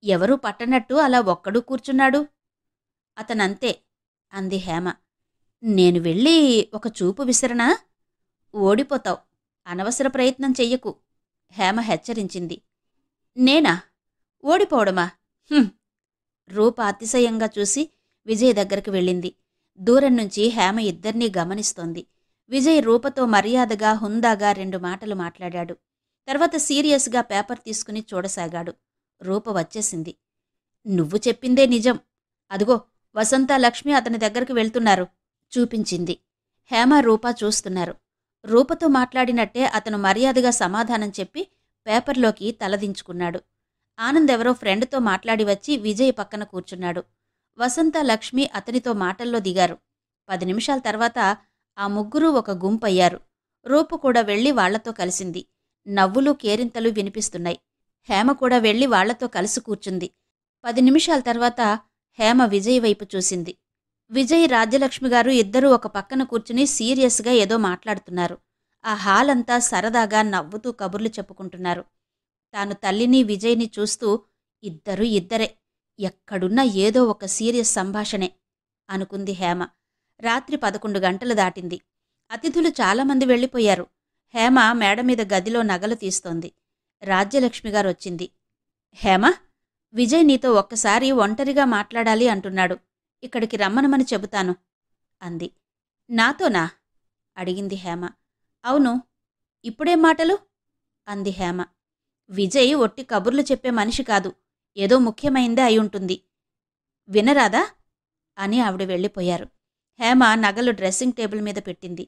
ఎవరూ పట్టనట్టు అలా ఒక్కడూ కూర్చున్నాడు? అతనంతే అంది హేమ. నేను వెళ్ళి ఒక చూపు విసిరనా? ఓడిపోతావు, అనవసర ప్రయత్నం చెయ్యకు హేమ హెచ్చరించింది. నేనా? ఓడిపోవడమా? రూప అతిశయంగా చూసి విజయ్ దగ్గరికి వెళ్ళింది. దూరం నుంచి హేమ ఇద్దర్నీ గమనిస్తోంది. విజయ్ రూపతో మర్యాదగా, హుందాగా 2 మాటలు మాట్లాడాడు. తర్వాత సీరియస్గా పేపర్ తీసుకుని చూడసాగాడు. రూప వచ్చేసింది. నువ్వు చెప్పిందే నిజం, అదుగో వసంత, లక్ష్మి అతని దగ్గరికి వెళ్తున్నారు చూపించింది. హేమ, రూప చూస్తున్నారు. రూపతో మాట్లాడినట్టే అతను మర్యాదగా సమాధానం చెప్పి పేపర్లోకి తలదించుకున్నాడు. ఆనంద్ ఎవరో ఫ్రెండ్తో మాట్లాడి వచ్చి విజయ్ పక్కన కూర్చున్నాడు. వసంత, లక్ష్మి అతనితో మాటల్లో దిగారు. 10 నిమిషాల తర్వాత ఆ ముగ్గురూ ఒక గుంపయ్యారు. రూప కూడా వెళ్లి వాళ్లతో కలిసింది. నవ్వులు, కేరింతలు వినిపిస్తున్నాయి. హేమ కూడా వెళ్లి వాళ్లతో కలిసి కూర్చుంది. 10 నిమిషాల తర్వాత హేమ విజయ్ వైపు చూసింది. విజయ్, రాజ్యలక్ష్మిగారు ఇద్దరూ ఒక పక్కన కూర్చుని సీరియస్గా ఏదో మాట్లాడుతున్నారు. ఆ హాలంతా సరదాగా నవ్వుతూ కబుర్లు చెప్పుకుంటున్నారు. తాను తల్లిని, విజయ్ని చూస్తూ ఇద్దరూ ఇద్దరే, ఎక్కడున్నా ఏదో ఒక సీరియస్ సంభాషణే అనుకుంది హేమ. రాత్రి 11 గంటలు దాటింది. అతిథులు చాలామంది వెళ్ళిపోయారు. హేమ మేడమీద గదిలో నగలు తీస్తోంది. రాజ్యలక్ష్మిగారొచ్చింది. హేమ, విజయ్ నీతో ఒక్కసారి ఒంటరిగా మాట్లాడాలి అంటున్నాడు, ఇక్కడికి రమ్మనమని చెబుతాను అంది. నాతోనా అడిగింది హేమ. అవును, ఇప్పుడేం మాటలు అంది హేమ. విజయ్ ఒట్టి కబుర్లు చెప్పే మనిషి కాదు, ఏదో ముఖ్యమైందే అయ్యుంటుంది, వినరాదా అని ఆవిడ వెళ్ళిపోయారు. హేమ నగలు డ్రెస్సింగ్ టేబుల్ మీద పెట్టింది.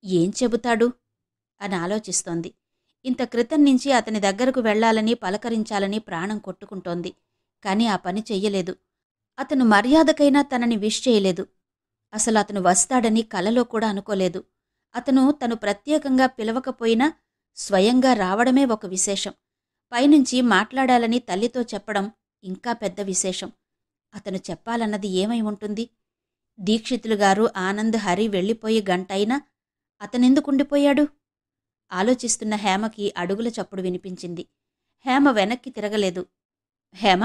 ఏం చెబుతాడు అని ఆలోచిస్తోంది. ఇంత క్రితం నుంచి అతని దగ్గరకు వెళ్లాలని, పలకరించాలని ప్రాణం కొట్టుకుంటోంది. కాని ఆ పని చెయ్యలేదు. అతను మర్యాదకైనా తనని విష్ చేయలేదు. అసలు అతను వస్తాడని కలలో కూడా అనుకోలేదు. తను ప్రత్యేకంగా పిలవకపోయినా స్వయంగా రావడమే ఒక విశేషం. పైనుంచి మాట్లాడాలని తల్లితో చెప్పడం ఇంకా పెద్ద విశేషం. అతను చెప్పాలన్నది ఏమై ఉంటుంది? దీక్షితులుగారు, ఆనంద్, హరి వెళ్ళిపోయి గంటైనా అతనెందుకుండిపోయాడు? ఆలోచిస్తున్న హేమకి అడుగుల చప్పుడు వినిపించింది. హేమ వెనక్కి తిరగలేదు. హేమ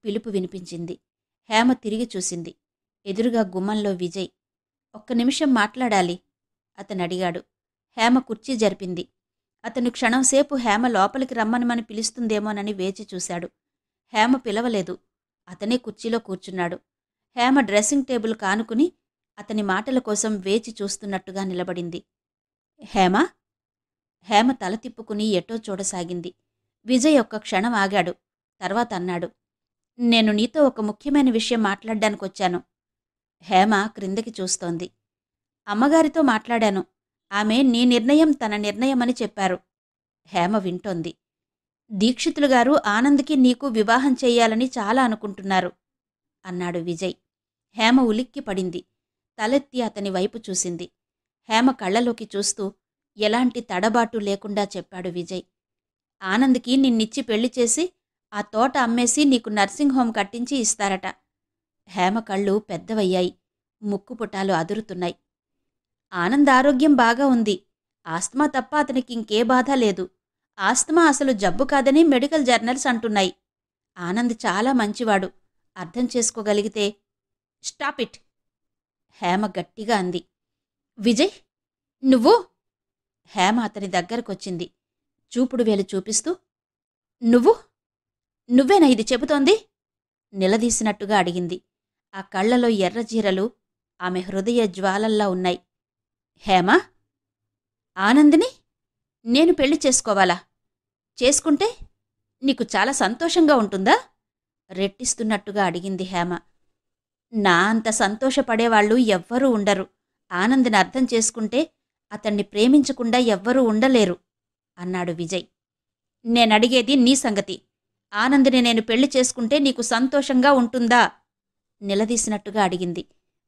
పిలుపు వినిపించింది. హేమ తిరిగి చూసింది. ఎదురుగా గుమ్మంలో విజయ్. ఒక్క నిమిషం మాట్లాడాలి అతనడిగాడు. హేమ కుర్చీ జరిపింది. అతను క్షణంసేపు హేమ లోపలికి రమ్మనమని పిలుస్తుందేమోనని వేచి చూశాడు. హేమ పిలవలేదు. అతనే కుర్చీలో కూర్చున్నాడు. హేమ డ్రెస్సింగ్ టేబుల్ కానుకుని అతని మాటల కోసం వేచి చూస్తున్నట్టుగా నిలబడింది. హేమ హేమ తల తిప్పుకుని ఎటో చూడసాగింది. విజయ్ ఒక్క క్షణం ఆగాడు. తర్వాత అన్నాడు, నేను నీతో ఒక ముఖ్యమైన విషయం మాట్లాడ్డానికొచ్చాను. హేమ క్రిందకి చూస్తోంది. అమ్మగారితో మాట్లాడాను. ఆమె నీ నిర్ణయం తన నిర్ణయమని చెప్పారు. హేమ వింటోంది. దీక్షితులు గారు ఆనంద్కి నీకు వివాహం చెయ్యాలని చాలా అనుకుంటున్నారు అన్నాడు విజయ్. హేమ ఉలిక్కి పడింది. తలెత్తి అతని వైపు చూసింది. హేమ కళ్ళలోకి చూస్తూ ఎలాంటి తడబాటు లేకుండా చెప్పాడు విజయ్. ఆనంద్కి నిన్నిచ్చి పెళ్లి చేసి ఆ తోట అమ్మేసి నీకు నర్సింగ్ హోం కట్టించి ఇస్తారట. హేమ కళ్ళు పెద్దవయ్యాయి. ముక్కుపుటాలు అదురుతున్నాయి. ఆనంద్ ఆరోగ్యం బాగా ఉంది. ఆస్తమా తప్ప అతనికి ఇంకే బాధ లేదు. ఆస్తమా అసలు జబ్బు కాదని మెడికల్ జర్నల్స్ అంటున్నాయి. ఆనంద్ చాలా మంచివాడు. అర్థం చేసుకోగలిగితే. Stop it! హేమ గట్టిగా అంది. విజయ్, నువ్వు? హేమ అతని దగ్గరకొచ్చింది. చూపుడు వేలు చూపిస్తూ, నువ్వేనా ఇది చెబుతోంది? నిలదీసినట్టుగా అడిగింది. ఆ కళ్లలో ఎర్రజీరలు ఆమె హృదయ జ్వాలల్లా ఉన్నాయి. హేమా, ఆనందిని నేను పెళ్లి చేసుకోవాలా? చేసుకుంటే నీకు చాలా సంతోషంగా ఉంటుందా? రెట్టిస్తున్నట్టుగా అడిగింది హేమ. నా అంత సంతోషపడేవాళ్లు ఎవ్వరూ ఉండరు. ఆనంద్ని అర్థం చేసుకుంటే అతన్ని ప్రేమించకుండా ఎవ్వరూ ఉండలేరు అన్నాడు విజయ్. నేనడిగేది నీ సంగతి. ఆనంద్ని నేను పెళ్లి చేసుకుంటే నీకు సంతోషంగా ఉంటుందా? నిలదీసినట్టుగా అడిగింది.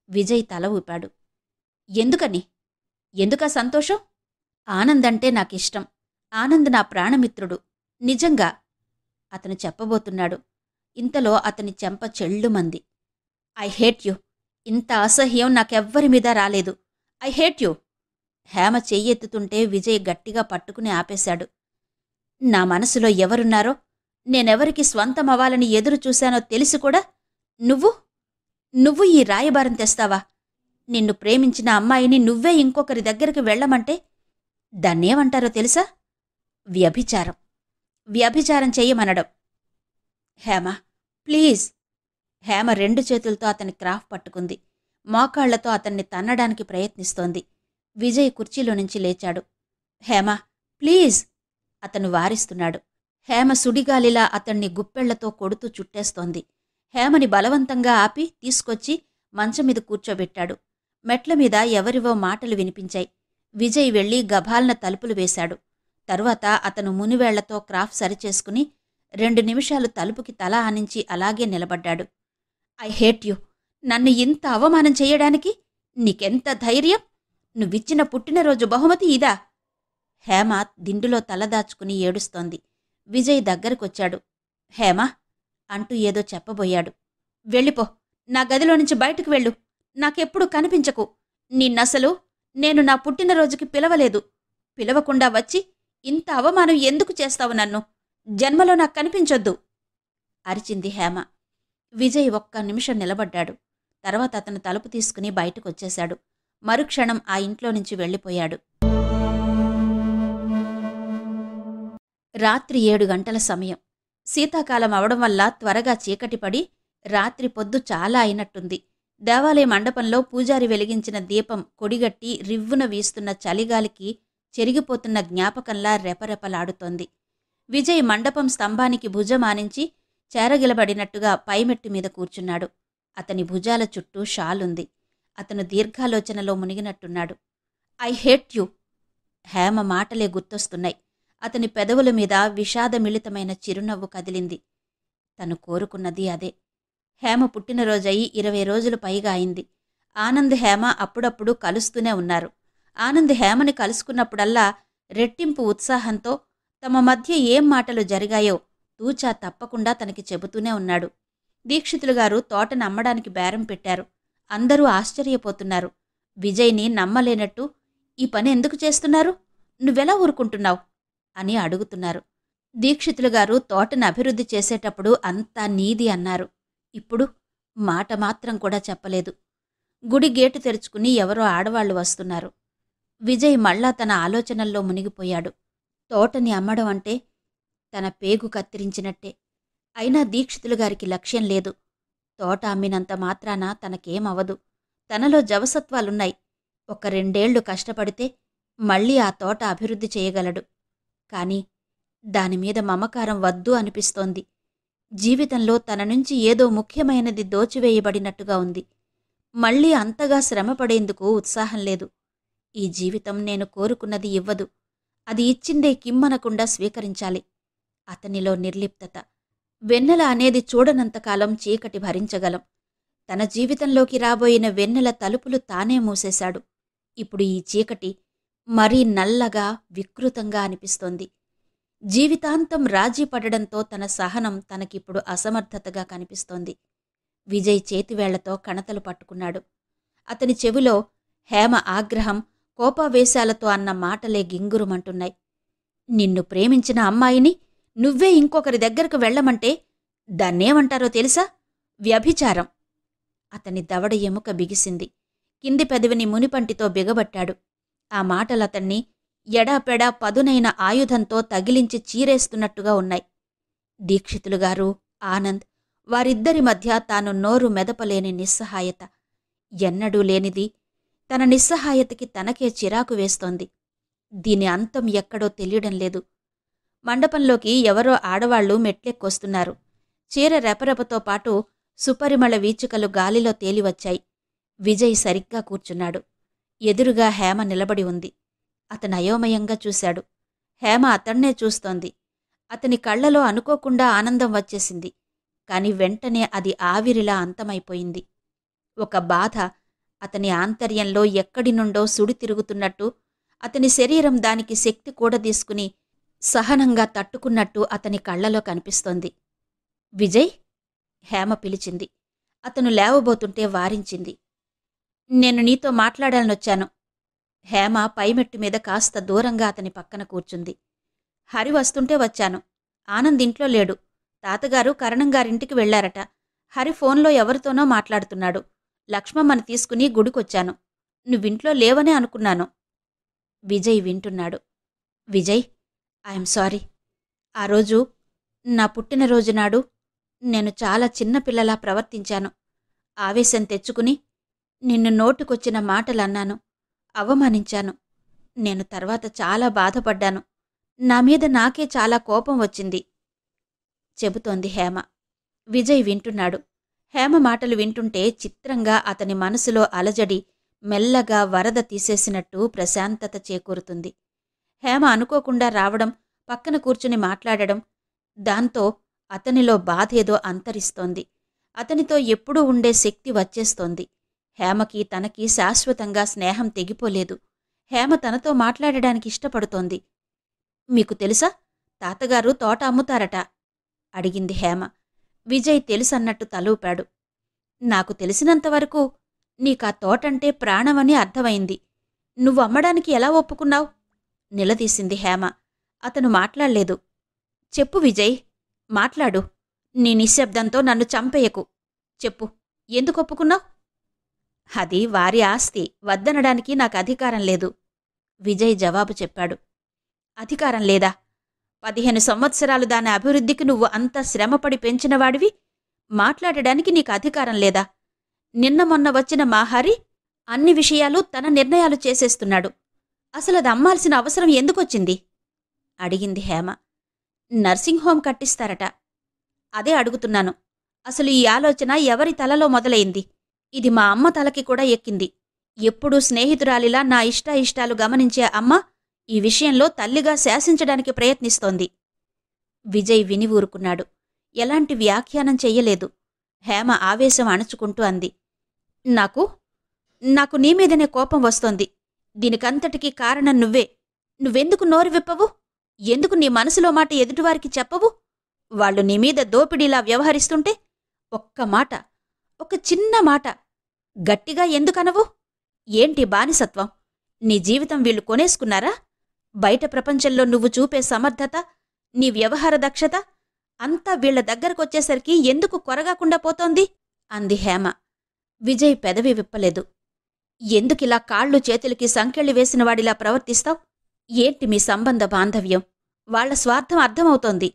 విజయ్ తల ఊపాడు. ఎందుకని? ఎందుకా సంతోషం? ఆనందంటే నాకిష్టం. ఆనంద్ నా ప్రాణమిత్రుడు. నిజంగా అతను చెప్పబోతున్నాడు. ఇంతలో అతని చెంప చెళ్ళుమంది. I hate you. ఇంత అసహ్యం నాకెవ్వరి మీద రాలేదు. I hate you. హేమ చెయ్యెత్తుతుంటే విజయ్ గట్టిగా పట్టుకుని ఆపేశాడు. నా మనసులో ఎవరున్నారో, నేనెవరికి స్వంతమవ్వాలని ఎదురు చూశానో తెలిసి కూడా నువ్వు ఈ రాయబారం తెస్తావా? నిన్ను ప్రేమించిన అమ్మాయిని నువ్వే ఇంకొకరి దగ్గరికి వెళ్లమంటే దాన్నేమంటారో తెలుసా? వ్యభిచారం. వ్యభిచారం చెయ్యమనడం. హేమ, ప్లీజ్. హేమ 2 చేతులతో అతని క్రాఫ్ పట్టుకుంది. మోకాళ్లతో అతన్ని తన్నడానికి ప్రయత్నిస్తోంది. విజయ్ కుర్చీలో నుంచి లేచాడు. హేమ, ప్లీజ్ అతను వారిస్తున్నాడు. హేమ సుడిగాలిలా అతన్ని గుప్పెళ్లతో కొడుతూ చుట్టేస్తోంది. హేమని బలవంతంగా ఆపి తీసుకొచ్చి మంచమీద కూర్చోబెట్టాడు. మెట్లమీద ఎవరివో మాటలు వినిపించాయి. విజయ్ వెళ్లి గభాల్న తలుపులు వేశాడు. తరువాత అతను మునివేళ్లతో క్రాఫ్ సరిచేసుకుని 2 నిమిషాలు తలుపుకి తల ఆనించి అలాగే నిలబడ్డాడు. I hate you. నన్ను ఇంత అవమానం చెయ్యడానికి నీకెంత ధైర్యం? నువ్విచ్చిన పుట్టినరోజు బహుమతి ఇదా? హేమ దిండులో తలదాచుకుని ఏడుస్తోంది. విజయ్ దగ్గరకొచ్చాడు. హేమా అంటూ ఏదో చెప్పబోయాడు. వెళ్ళిపో. నా గదిలో నుంచి బయటకు వెళ్ళు. నాకెప్పుడు కనిపించకు. నిన్నసలు నేను నా పుట్టినరోజుకి పిలవలేదు. పిలవకుండా వచ్చి ఇంత అవమానం ఎందుకు చేస్తావు నన్ను? జన్మలో నాకు కనిపించొద్దు అరిచింది హేమ. విజయ్ 1 నిమిషం నిలబడ్డాడు. తర్వాత అతను తలుపు తీసుకుని బయటకొచ్చేశాడు. మరుక్షణం ఆ ఇంట్లో నుంచి వెళ్ళిపోయాడు. రాత్రి 7 గంటల సమయం. శీతాకాలం అవడం వల్ల త్వరగా చీకటిపడి రాత్రి పొద్దు చాలా అయినట్టుంది. దేవాలయ మండపంలో పూజారి వెలిగించిన దీపం కొడిగట్టి రివ్వున వీస్తున్న చలిగాలికి చెరిగిపోతున్న జ్ఞాపకంలా రెపరెపలాడుతోంది. విజయ్ మండపం స్తంభానికి భుజమానించి చేరగిలబడినట్టుగా పైమెట్టు మీద కూర్చున్నాడు. అతని భుజాల చుట్టూ షాలుంది. అతను దీర్ఘాలోచనలో మునిగినట్టున్నాడు. I hate you. హేమ మాటలే గుర్తొస్తున్నాయి. అతని పెదవుల మీద విషాదమిళితమైన చిరునవ్వు కదిలింది. తను కోరుకున్నది అదే. హేమ పుట్టినరోజయి 20 రోజులు పైగా అయింది. ఆనంద్ హేమ అప్పుడప్పుడు కలుస్తూనే ఉన్నారు. ఆనంద్ హేమని కలుసుకున్నప్పుడల్లా రెట్టింపు ఉత్సాహంతో తమ మధ్య ఏం మాటలు జరిగాయో తూచా తప్పకుండా తనకి చెబుతూనే ఉన్నాడు. దీక్షితులు గారు తోటను అమ్మడానికి బేరం పెట్టారు. అందరూ ఆశ్చర్యపోతున్నారు. విజయ్ని నమ్మలేనట్టు, ఈ పని ఎందుకు చేస్తున్నారు? నువ్వెలా ఊరుకుంటున్నావు అని అడుగుతున్నారు. దీక్షితులు గారు తోటను అభివృద్ధి చేసేటప్పుడు అంతా నీది అన్నారు. ఇప్పుడు మాట మాత్రం కూడా చెప్పలేదు. గుడి గేటు తెరుచుకుని ఎవరో ఆడవాళ్లు వస్తున్నారు. విజయ్ మళ్ళా తన ఆలోచనల్లో మునిగిపోయాడు. తోటని అమ్మడం అంటే తన పేగు కత్తిరించినట్టే. అయినా దీక్షితులు గారికి లక్ష్యం లేదు. తోట అమ్మినంత మాత్రాన తనకేమవదు. తనలో జవసత్వాలున్నాయి. 1-2 ఏళ్లు కష్టపడితే మళ్లీ ఆ తోట అభివృద్ధి చేయగలడు. కాని దానిమీద మమకారం వద్దు అనిపిస్తోంది. జీవితంలో తన నుంచి ఏదో ముఖ్యమైనది దోచివేయబడినట్టుగా ఉంది. మళ్లీ అంతగా శ్రమపడేందుకు ఉత్సాహం లేదు. ఈ జీవితం నేను కోరుకున్నది ఇవ్వదు. అది ఇచ్చిందే కిమ్మనకుండా స్వీకరించాలి. అతనిలో నిర్లిప్తత. వెన్నెల అనేది చూడనంతకాలం చీకటి భరించగలం. తన జీవితంలోకి రాబోయిన వెన్నెల తలుపులు తానే మూసేశాడు. ఇప్పుడు ఈ చీకటి మరీ నల్లగా, వికృతంగా అనిపిస్తోంది. జీవితాంతం రాజీ పడడంతో తన సహనం తనకిప్పుడు అసమర్థతగా కనిపిస్తోంది. విజయ్ చేతివేళ్లతో కణతలు పట్టుకున్నాడు. అతని చెవిలో హేమ ఆగ్రహం, కోపావేశాలతో అన్న మాటలే గింగురుమంటున్నాయి. నిన్ను ప్రేమించిన అమ్మాయిని నువ్వే ఇంకొకరి దగ్గరకు వెళ్లమంటే దాన్నేమంటారో తెలుసా? వ్యభిచారం. అతని దవడ ఎముక బిగిసింది. కింది పెదవిని మునిపంటితో బిగబట్టాడు. ఆ మాటలతన్ని ఎడాపెడా పదునైన ఆయుధంతో తగిలించి చీరేస్తున్నట్టుగా ఉన్నాయి. దీక్షితులుగారు, ఆనంద్, వారిద్దరి మధ్య తాను నోరు మెదపలేని నిస్సహాయత. ఎన్నడూ లేనిది తన నిస్సహాయతకి తనకే చిరాకు వేస్తోంది. దీని అంతం ఎక్కడో తెలియడం లేదు. మండపంలోకి ఎవరో ఆడవాళ్లు మెట్లెక్కొస్తున్నారు. చీర రెపరెపతో పాటు సుపరిమళ వీచికలు గాలిలో తేలివచ్చాయి. విజయ్ సరిగ్గా కూర్చున్నాడు. ఎదురుగా హేమ నిలబడి ఉంది. అతను అయోమయంగా చూశాడు. హేమ అతన్నే చూస్తోంది. అతని కళ్లలో అనుకోకుండా ఆనందం వచ్చేసింది. కాని వెంటనే అది ఆవిరిలా అంతమైపోయింది. ఒక బాధ అతని ఆంతర్యంలో ఎక్కడి నుండో సుడి తిరుగుతున్నట్టు, అతని శరీరం దానికి శక్తి కూడదీసుకుని సహనంగా తట్టుకున్నట్టు అతని కళ్లలో కనిపిస్తోంది. విజయ్? హేమ పిలిచింది. అతను లేవబోతుంటే వారించింది. నేను నీతో మాట్లాడాలనొచ్చాను. హేమ పైమెట్టు మీద కాస్త దూరంగా అతని పక్కన కూర్చుంది. హరి వస్తుంటే వచ్చాను. ఆనంద్ ఇంట్లో లేడు. తాతగారు కరణంగారింటికి వెళ్లారట. హరి ఫోన్లో ఎవరితోనో మాట్లాడుతున్నాడు. లక్ష్మమ్మని తీసుకుని గుడికొచ్చాను. నువ్వింట్లో లేవనే అనుకున్నాను. విజయ్ వింటున్నాడు. Vijay, I'm sorry. ఆ రోజు నా పుట్టినరోజునాడు నేను చాలా చిన్నపిల్లలా ప్రవర్తించాను. ఆవేశం తెచ్చుకుని నిన్ను నోటుకొచ్చిన మాటలన్నాను. అవమానించాను. నేను తర్వాత చాలా బాధపడ్డాను. నా మీద నాకే చాలా కోపం వచ్చింది చెబుతోంది హేమ. విజయ్ వింటున్నాడు. హేమ మాటలు వింటుంటే చిత్రంగా అతని మనసులో అలజడి మెల్లగా వరద తీసేసినట్టు ప్రశాంతత చేకూరుతుంది. హేమ అనుకోకుండా రావడం, పక్కన కూర్చుని మాట్లాడడం, దాంతో అతనిలో బాధేదో అంతరిస్తోంది. అతనితో ఎప్పుడూ ఉండే శక్తి వచ్చేస్తోంది. హేమకి తనకి శాశ్వతంగా స్నేహం తెగిపోలేదు. హేమ తనతో మాట్లాడడానికి ఇష్టపడుతోంది. మీకు తెలుసా, తాతగారు తోట అమ్ముతారట అడిగింది హేమ. విజయ్ తెలుసన్నట్టు తలూపాడు. నాకు తెలిసినంతవరకు నీకా తోటంటే ప్రాణమని అర్థమైంది. నువ్వు అమ్మడానికి ఎలా ఒప్పుకున్నావు? నిలదీసింది హేమ. అతను మాట్లాడలేదు. చెప్పు విజయ్, మాట్లాడు. నీ నిశ్శబ్దంతో నన్ను చంపేయకు. చెప్పు, ఎందుకు ఒప్పుకున్నావు? అది వారి ఆస్తి, వద్దనడానికి నాకు అధికారం లేదు. విజయ్ జవాబు చెప్పాడు. అధికారం లేదా? 15 సంవత్సరాలు దాని అభివృద్ధికి నువ్వు అంత శ్రమపడి పెంచినవాడివి. మాట్లాడడానికి నీకు అధికారం లేదా? నిన్న మొన్న వచ్చిన మా హరి అన్ని విషయాలు తన నిర్ణయాలు చేసేస్తున్నాడు. అసలది అమ్మాల్సిన అవసరం ఎందుకొచ్చింది? అడిగింది హేమ. Nursing home కట్టిస్తారట. అదే అడుగుతున్నాను. అసలు ఈ ఆలోచన ఎవరి తలలో మొదలైంది? ఇది మా అమ్మ తలకి కూడా ఎక్కింది. ఎప్పుడూ స్నేహితురాలిలా నా ఇష్టాయిష్టాలు గమనించే అమ్మ ఈ విషయంలో తల్లిగా శాసించడానికి ప్రయత్నిస్తోంది. విజయ్ విని ఊరుకున్నాడు. ఎలాంటి వ్యాఖ్యానం చెయ్యలేదు. హేమ ఆవేశం అణుచుకుంటూ అంది. నాకు నీమీదనే కోపం వస్తోంది. దీనికంతటికీ కారణం నువ్వే. నువ్వెందుకు నోరు విప్పవు? ఎందుకు నీ మనసులో మాట ఎదుటివారికి చెప్పవు? వాళ్లు నీమీద దోపిడీలా వ్యవహరిస్తుంటే ఒక్క మాట, ఒక చిన్న మాట గట్టిగా ఎందుకనవు? ఏంటి బానిసత్వం? నీ జీవితం వీళ్లు కొనేసుకున్నారా? బయట ప్రపంచంలో నువ్వు చూపే సమర్థత, నీ వ్యవహార దక్షత అంతా వీళ్ల దగ్గరకొచ్చేసరికి ఎందుకు కొరగాకుండా పోతోంది? అంది హేమ. విజయ్ పెదవి విప్పలేదు. ఎందుకిలా కాళ్ళు చేతులకి సంకెళ్లి వేసినవాడిలా ప్రవర్తిస్తావ్? ఏంటి మీ సంబంధ బాంధవ్యం? వాళ్ల స్వార్థం అర్థమవుతోంది.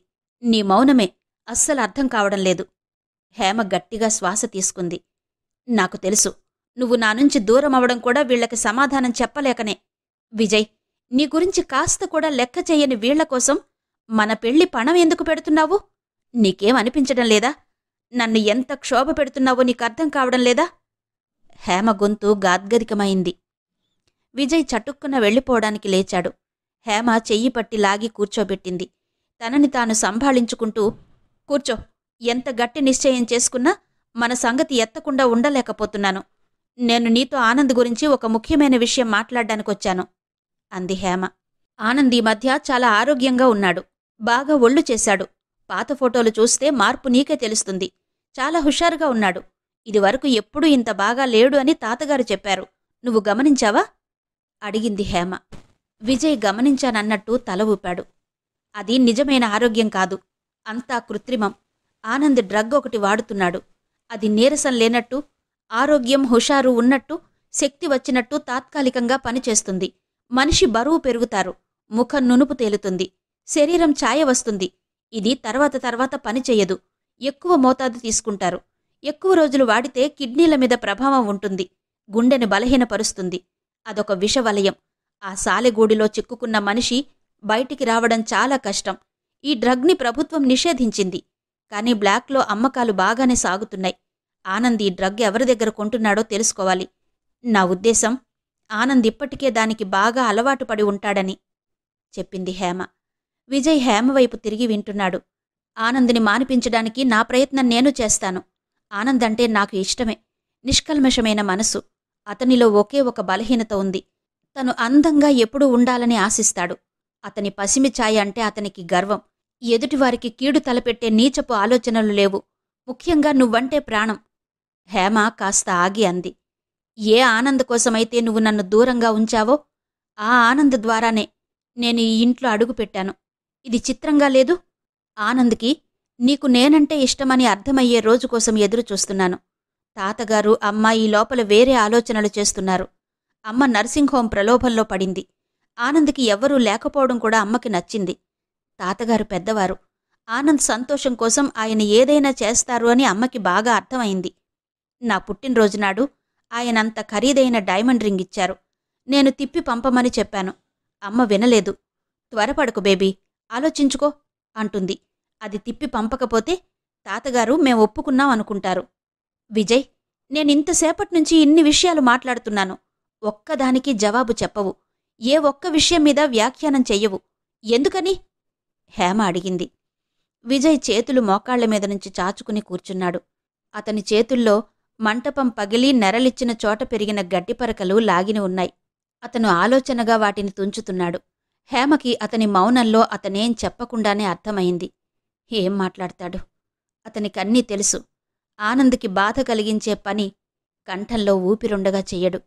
నీ మౌనమే అస్సలు అర్థం కావడం లేదు. హేమ గట్టిగా శ్వాస తీసుకుంది. నాకు తెలుసు, నువ్వు నా నుంచి దూరమవడం కూడా వీళ్లకి సమాధానం చెప్పలేకనే. విజయ్, నీ గురించి కాస్త కూడా లెక్క చెయ్యని వీళ్లకోసం మన పెళ్లి పణం ఎందుకు పెడుతున్నావు? నీకేం అనిపించడం లేదా? నన్ను ఎంత క్షోభ పెడుతున్నావో నీకర్థం కావడం లేదా? హేమ గొంతు గాద్గదికమైంది. విజయ్ చటుక్కున వెళ్ళిపోవడానికి లేచాడు. హేమ చెయ్యి పట్టి లాగి కూర్చోబెట్టింది. తనని తాను సంభాళించుకుంటూ, కూర్చో. ఎంత గట్టి నిశ్చయం చేసుకున్నా మన సంగతి ఎత్తకుండా ఉండలేకపోతున్నాను. నేను నీతో ఆనంద్ గురించి ఒక ముఖ్యమైన విషయం మాట్లాడ్డానికొచ్చాను అంది హేమ. ఆనంద్ ఈ మధ్య చాలా ఆరోగ్యంగా ఉన్నాడు. బాగా ఒళ్ళు చేశాడు. పాత ఫోటోలు చూస్తే మార్పు నీకే తెలుస్తుంది. చాలా హుషారుగా ఉన్నాడు. ఇదివరకు ఎప్పుడూ ఇంత బాగా లేడు అని తాతగారు చెప్పారు. నువ్వు గమనించావా? అడిగింది హేమ. విజయ్ గమనించానన్నట్టు తల ఊపాడు. అది నిజమైన ఆరోగ్యం కాదు. అంతా కృత్రిమం. ఆనంద్ డ్రగ్ ఒకటి వాడుతున్నాడు. అది నీరసం లేనట్టు, ఆరోగ్యం హుషారు ఉన్నట్టు, శక్తి వచ్చినట్టు తాత్కాలికంగా పనిచేస్తుంది. మనిషి బరువు పెరుగుతారు. ముఖం నునుపు తేలుతుంది. శరీరం ఛాయ వస్తుంది. ఇది తర్వాత పనిచెయ్యదు. ఎక్కువ మోతాదు తీసుకుంటారు. ఎక్కువ రోజులు వాడితే కిడ్నీల మీద ప్రభావం ఉంటుంది. గుండెని బలహీనపరుస్తుంది. అదొక విషవలయం. ఆ సాలెగూడిలో చిక్కుకున్న మనిషి బయటికి రావడం చాలా కష్టం. ఈ డ్రగ్ని ప్రభుత్వం నిషేధించింది. కానీ బ్లాక్లో అమ్మకాలు బాగానే సాగుతున్నాయి. ఆనంద్ ఈ డ్రగ్ ఎవరి దగ్గర కొంటున్నాడో తెలుసుకోవాలి. నా ఉద్దేశం, ఆనంద్ ఇప్పటికే దానికి బాగా అలవాటు పడి ఉంటాడని చెప్పింది హేమ. విజయ్ హేమవైపు తిరిగి వింటున్నాడు. ఆనంద్ని మానిపించడానికి నా ప్రయత్నం నేను చేస్తాను. ఆనంద్ అంటే నాకు ఇష్టమే. నిష్కల్మషమైన మనసు. అతనిలో ఒకే ఒక బలహీనత ఉంది. తను అందంగా ఎప్పుడూ ఉండాలని ఆశిస్తాడు. అతని పసిమి ఛాయ అంటే అతనికి గర్వం. ఎదుటివారికి కీడు తలపెట్టే నీచపు ఆలోచనలు లేవు. ముఖ్యంగా నువ్వంటే ప్రాణం. హేమ కాస్త ఆగి అంది. ఏ ఆనంద్ కోసమైతే నువ్వు నన్ను దూరంగా ఉంచావో ఆ ఆనంద్ ద్వారానే నేను ఈ ఇంట్లో అడుగుపెట్టాను. ఇది చిత్రంగా లేదు? ఆనంద్కి నీకు నేనంటే ఇష్టమని అర్థమయ్యే రోజు కోసం ఎదురుచూస్తున్నాను. తాతగారు, అమ్మ ఈ లోపల వేరే ఆలోచనలు చేస్తున్నారు. అమ్మ నర్సింగ్ హోం ప్రలోభంలో పడింది. ఆనంద్కి ఎవ్వరూ లేకపోవడం కూడా అమ్మకి నచ్చింది. తాతగారు పెద్దవారు. ఆనంద్ సంతోషం కోసం ఆయన ఏదైనా చేస్తారు అని అమ్మకి బాగా అర్థమైంది. నా పుట్టినరోజునాడు ఆయనంత ఖరీదైన డైమండ్ రింగ్ ఇచ్చారు. నేను తిప్పి పంపమని చెప్పాను. అమ్మ వినలేదు. త్వరపడకు బేబీ, ఆలోచించుకో అంటుంది. అది తిప్పి పంపకపోతే తాతగారు మేం ఒప్పుకున్నాం అనుకుంటారు. విజయ్, నేనింతసేపట్నుంచి ఇన్ని విషయాలు మాట్లాడుతున్నాను. ఒక్కదానికి జవాబు చెప్పవు. ఏ ఒక్క విషయం మీద వ్యాఖ్యానం చెయ్యవు. ఎందుకని? హేమ అడిగింది. విజయ్ చేతులు మోకాళ్ల మీద నుంచి చాచుకుని కూర్చున్నాడు. అతని చేతుల్లో మంటపం పగిలి నెరలిచ్చిన చోట పెరిగిన గడ్డిపరకలు లాగిని ఉన్నాయి. అతను ఆలోచనగా వాటిని తుంచుతున్నాడు. హేమకి అతని మౌనంలో అతనేం చెప్పకుండానే అర్థమైంది. ఏం మాట్లాడతాడు? అతనికన్నీ తెలుసు. ఆనంద్కి బాధ కలిగించే పని కంఠంలో ఊపిరుండగా చెయ్యడు.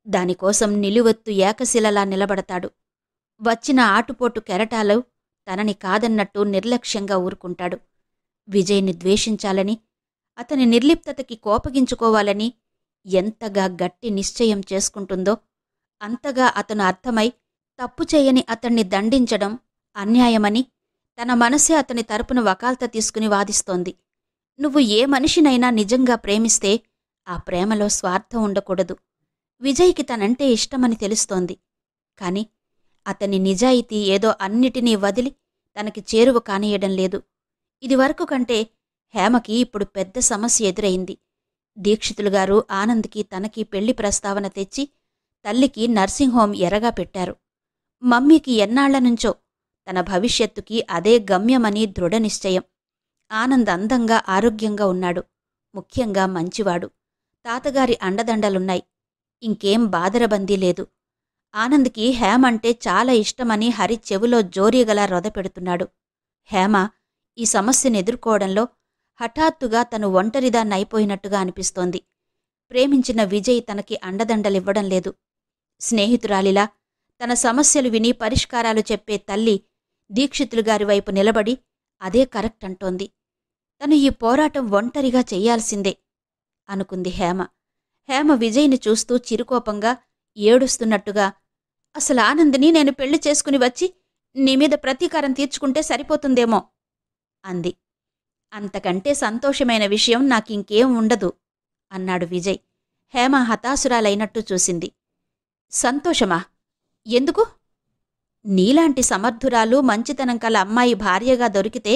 దానికోసం నిలువెత్తు ఏకశిలలా నిలబడతాడు. వచ్చిన ఆటుపోటు కెరటాలు తనని కాదన్నట్టు నిర్లక్ష్యంగా ఊరుకుంటాడు. విజయ్ని ద్వేషించాలని, అతని నిర్లిప్తతకి కోపగించుకోవాలని ఎంతగా గట్టి నిశ్చయం చేసుకుంటుందో అంతగా అతను అర్థమై తప్పు చేయని అతణ్ణి దండించడం అన్యాయమని తన మనసే అతని తరపున వకాల్తా తీసుకుని వాదిస్తోంది. నువ్వు ఏ మనిషినైనా నిజంగా ప్రేమిస్తే ఆ ప్రేమలో స్వార్థం ఉండకూడదు. విజయ్కి తనంటే ఇష్టమని తెలుస్తోంది. కాని అతని నిజాయితీ ఏదో అన్నిటినీ వదిలి తనకి చేరువ కానియడం లేదు. ఇదివరకు కంటే హేమకి ఇప్పుడు పెద్ద సమస్య ఎదురైంది. దీక్షితులుగారు ఆనంద్కి తనకి పెళ్లి ప్రస్తావన తెచ్చి తల్లికి నర్సింగ్ హోం ఎరగా పెట్టారు. మమ్మీకి ఎన్నాళ్లనుంచో తన భవిష్యత్తుకి అదే గమ్యమని దృఢనిశ్చయం. ఆనంద్ అందంగా ఆరోగ్యంగా ఉన్నాడు. ముఖ్యంగా మంచివాడు. తాతగారి అండదండలున్నాయి. ఇంకేం బాదరబందీ లేదు. ఆనంద్కి హేమంటే చాలా ఇష్టమని హరి చెవులో జోరీగలా రొదపెడుతున్నాడు. హేమ ఈ సమస్యను ఎదుర్కోవడంలో హఠాత్తుగా తను ఒంటరిదాన్నైపోయినట్టుగా అనిపిస్తోంది. ప్రేమించిన విజయ్ తనకి అండదండలివ్వడం లేదు. స్నేహితురాలిలా తన సమస్యలు విని పరిష్కారాలు చెప్పే తల్లి దీక్షితులుగారి వైపు నిలబడి అదే కరెక్ట్ అంటోంది. తను ఈ పోరాటం ఒంటరిగా చెయ్యాల్సిందే అనుకుంది హేమ. హేమ విజయ్ని చూస్తూ చిరుకోపంగా, ఏడుస్తున్నట్టుగా, అసలు ఆనంద్ని నేను పెళ్లి చేసుకుని వచ్చి నీమీద ప్రతీకారం తీర్చుకుంటే సరిపోతుందేమో అంది. అంతకంటే సంతోషమైన విషయం నాకింకేం ఉండదు అన్నాడు విజయ్. హేమ హతాశురాలైనట్టు చూసింది. సంతోషమా? ఎందుకు? నీలాంటి సమర్థురాలు మంచితనం కల అమ్మాయి భార్యగా దొరికితే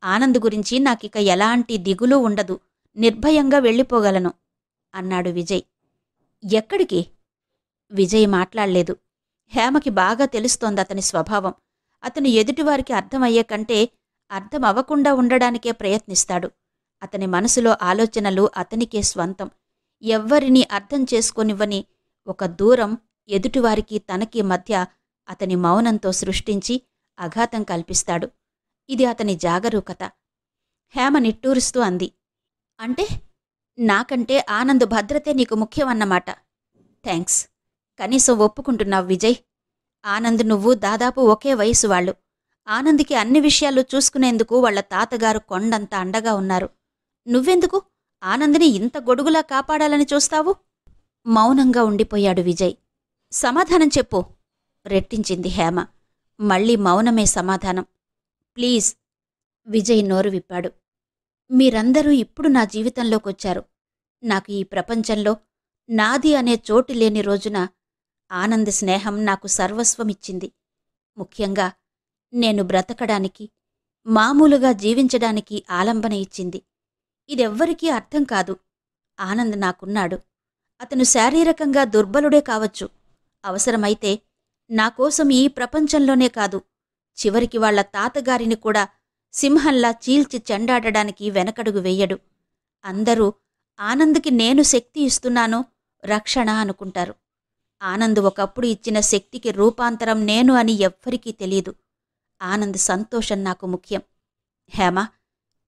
ఆనంద్ గురించి నాకిక ఎలాంటి దిగులూ ఉండదు, నిర్భయంగా వెళ్ళిపోగలను అన్నాడు విజయ్. ఎక్కడికి? విజయ్ మాట్లాడలేదు. హేమకి బాగా తెలుస్తోందతని స్వభావం. అతను ఎదుటివారికి అర్థమయ్యే కంటే అర్థమవ్వకుండా ఉండడానికే ప్రయత్నిస్తాడు. అతని మనసులో ఆలోచనలు అతనికే స్వంతం. ఎవ్వరినీ అర్థం చేసుకోనివ్వని ఒక దూరం ఎదుటివారికి తనకి మధ్య అతని మౌనంతో సృష్టించి అఘాతం కల్పిస్తాడు. ఇది అతని జాగరూకత. హేమ నిట్టూరుస్తూ అంది. అంటే నాకంటే ఆనంద్ భద్రతే నీకు ముఖ్యమన్నమాట. థ్యాంక్స్. కనీసం ఒప్పుకుంటున్నావు విజయ్. ఆనంద్ నువ్వు దాదాపు ఒకే వయసు వాళ్ళు. ఆనంద్కి అన్ని విషయాలు చూసుకునేందుకు వాళ్ల తాతగారు కొండంత అండగా ఉన్నారు. నువ్వెందుకు ఆనంద్ని ఇంత గొడుగులా కాపాడాలని చూస్తావు? మౌనంగా ఉండిపోయాడు విజయ్. సమాధానం చెప్పు రెట్టించింది హేమ. మళ్ళీ మౌనమే సమాధానం. ప్లీజ్. విజయ్ నోరు విప్పాడు. మీరందరూ ఇప్పుడు నా జీవితంలోకొచ్చారు. నాకు ఈ ప్రపంచంలో నాది అనే చోటు లేని రోజున ఆనంద్ స్నేహం నాకు సర్వస్వమిచ్చింది. ముఖ్యంగా నేను బ్రతకడానికి, మామూలుగా జీవించడానికి ఆలంబన ఇచ్చింది. ఇదెవ్వరికీ అర్థం కాదు. ఆనంద్ నాకున్నాడు. అతను శారీరకంగా దుర్బలుడే కావచ్చు. అవసరమైతే నాకోసం ఈ ప్రపంచంలోనే కాదు, చివరికి వాళ్ల తాతగారిని కూడా సింహంలా చీల్చి చెండాడడానికి వెనకడుగు వెయ్యడు. అందరూ ఆనంద్కి నేను శక్తి ఇస్తున్నాను, రక్షణ అనుకుంటారు. ఆనంద్ ఒకప్పుడు ఇచ్చిన శక్తికి రూపాంతరం నేను అని ఎవ్వరికీ తెలీదు. ఆనంద్ సంతోషం నాకు ముఖ్యం. హేమ,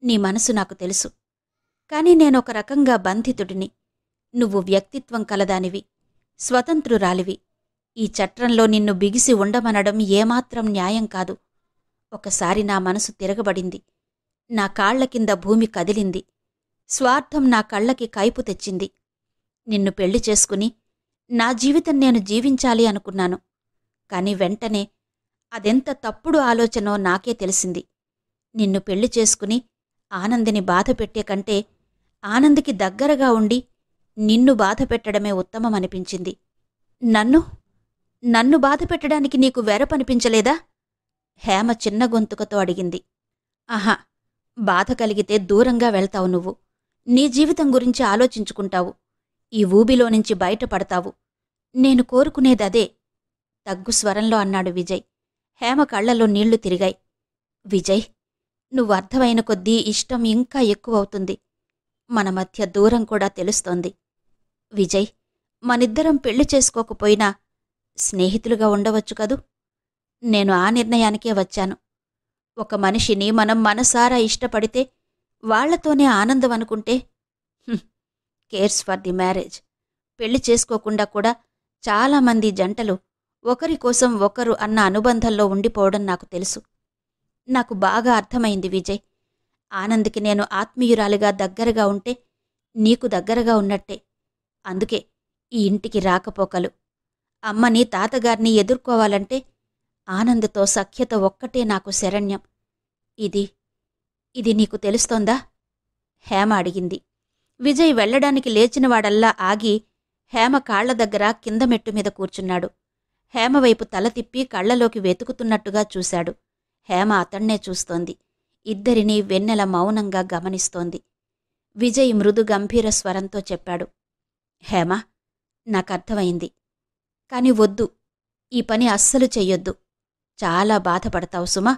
నీ మనసు నాకు తెలుసు. కాని నేనొక రకంగా బంధితుడిని. నువ్వు వ్యక్తిత్వం కలదానివి, స్వతంత్రురాలివి. ఈ చట్రంలో నిన్ను బిగిసి ఉండమనడం ఏమాత్రం న్యాయం కాదు. ఒకసారి నా మనసు తిరగబడింది. నా కాళ్ల కింద భూమి కదిలింది. స్వార్థం నా కళ్ళకి కైపు తెచ్చింది. నిన్ను పెళ్లి చేసుకుని నా జీవితం నేను జీవించాలి అనుకున్నాను. కాని వెంటనే అదెంత తప్పుడు ఆలోచనో నాకే తెలిసింది. నిన్ను పెళ్లి చేసుకుని ఆనందిని బాధపెట్టే కంటే ఆనంద్కి దగ్గరగా ఉండి నిన్ను బాధపెట్టడమే ఉత్తమమనిపించింది. నన్ను బాధపెట్టడానికి నీకు వెరపనిపించలేదా? హేమ చిన్న గొంతుకతో అడిగింది. ఆహా, బాధ కలిగితే దూరంగా వెళ్తావు నువ్వు. నీ జీవితం గురించి ఆలోచించుకుంటావు. ఈ ఊబిలోనుంచి బయటపడతావు. నేను కోరుకునేదదే తగ్గు స్వరంలో అన్నాడు విజయ్. హేమ కళ్లలో నీళ్లు తిరిగాయి. విజయ్, నువ్వు అర్థమైన కొద్దీ ఇష్టం ఇంకా ఎక్కువవుతుంది. మన మధ్య దూరం కూడా తెలుస్తోంది. విజయ్, మనిద్దరం పెళ్లి చేసుకోకపోయినా స్నేహితులుగా ఉండవచ్చు కదూ? నేను ఆ నిర్ణయానికే వచ్చాను. ఒక మనిషిని మనం మనసారా ఇష్టపడితే వాళ్లతోనే ఆనందం అనుకుంటే కేర్స్ ఫర్ ది మ్యారేజ్. పెళ్లి చేసుకోకుండా కూడా చాలామంది జంటలు ఒకరికోసం ఒకరు అన్న అనుబంధంలో ఉండిపోవడం నాకు తెలుసు. నాకు బాగా అర్థమైంది విజయ్. ఆనంద్కి నేను ఆత్మీయురాలిగా దగ్గరగా ఉంటే నీకు దగ్గరగా ఉన్నట్టే. అందుకే ఈ ఇంటికి రాకపోకలు. అమ్మని తాతగారిని ఎదుర్కోవాలంటే ఆనంద్తో సఖ్యత ఒక్కటే నాకు శరణ్యం. ఇది నీకు తెలుస్తోందా? హేమ అడిగింది. విజయ్ వెళ్లడానికి లేచినవాడల్లా ఆగి హేమ కాళ్ల దగ్గర కింద మెట్టు మీద కూర్చున్నాడు. హేమవైపు తల తిప్పి కళ్లలోకి వెతుకుతున్నట్టుగా చూశాడు. హేమ అతన్నే చూస్తోంది. ఇద్దరినీ వెన్నెల మౌనంగా గమనిస్తోంది. విజయ్ మృదు గంభీర స్వరంతో చెప్పాడు. హేమ, నాకర్థమైంది. కాని వద్దు, ఈ పని అస్సలు చెయ్యొద్దు. చాలా బాధపడతావు సుమా.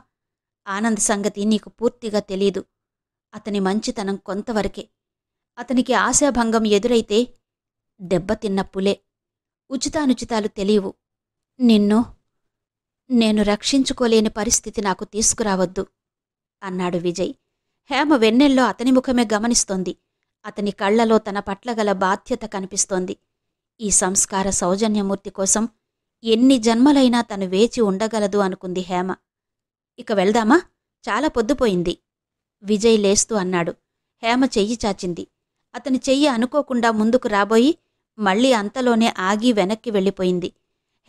ఆనంద్ సంగతి నీకు పూర్తిగా తెలీదు. అతని మంచితనం కొంతవరకే. అతనికి ఆశాభంగం ఎదురైతే దెబ్బతిన్న పులే. ఉచితానుచితాలు తెలియవు. నేను రక్షించుకోలేని పరిస్థితి నాకు తీసుకురావద్దు అన్నాడు విజయ్. హేమ వెన్నెల్లో అతని ముఖమే గమనిస్తోంది. అతని కళ్లలో తన పట్లగల బాధ్యత కనిపిస్తోంది. ఈ సంస్కార సౌజన్యమూర్తి కోసం ఎన్ని జన్మలైనా తను వేచి ఉండగలదు అనుకుంది హేమ. ఇక వెళ్దామా? చాలా పొద్దుపోయింది విజయ్ లేస్తూ అన్నాడు. హేమ చెయ్యి చాచింది. అతని చెయ్యి అనుకోకుండా ముందుకు రాబోయి మళ్లీ అంతలోనే ఆగి వెనక్కి వెళ్ళిపోయింది.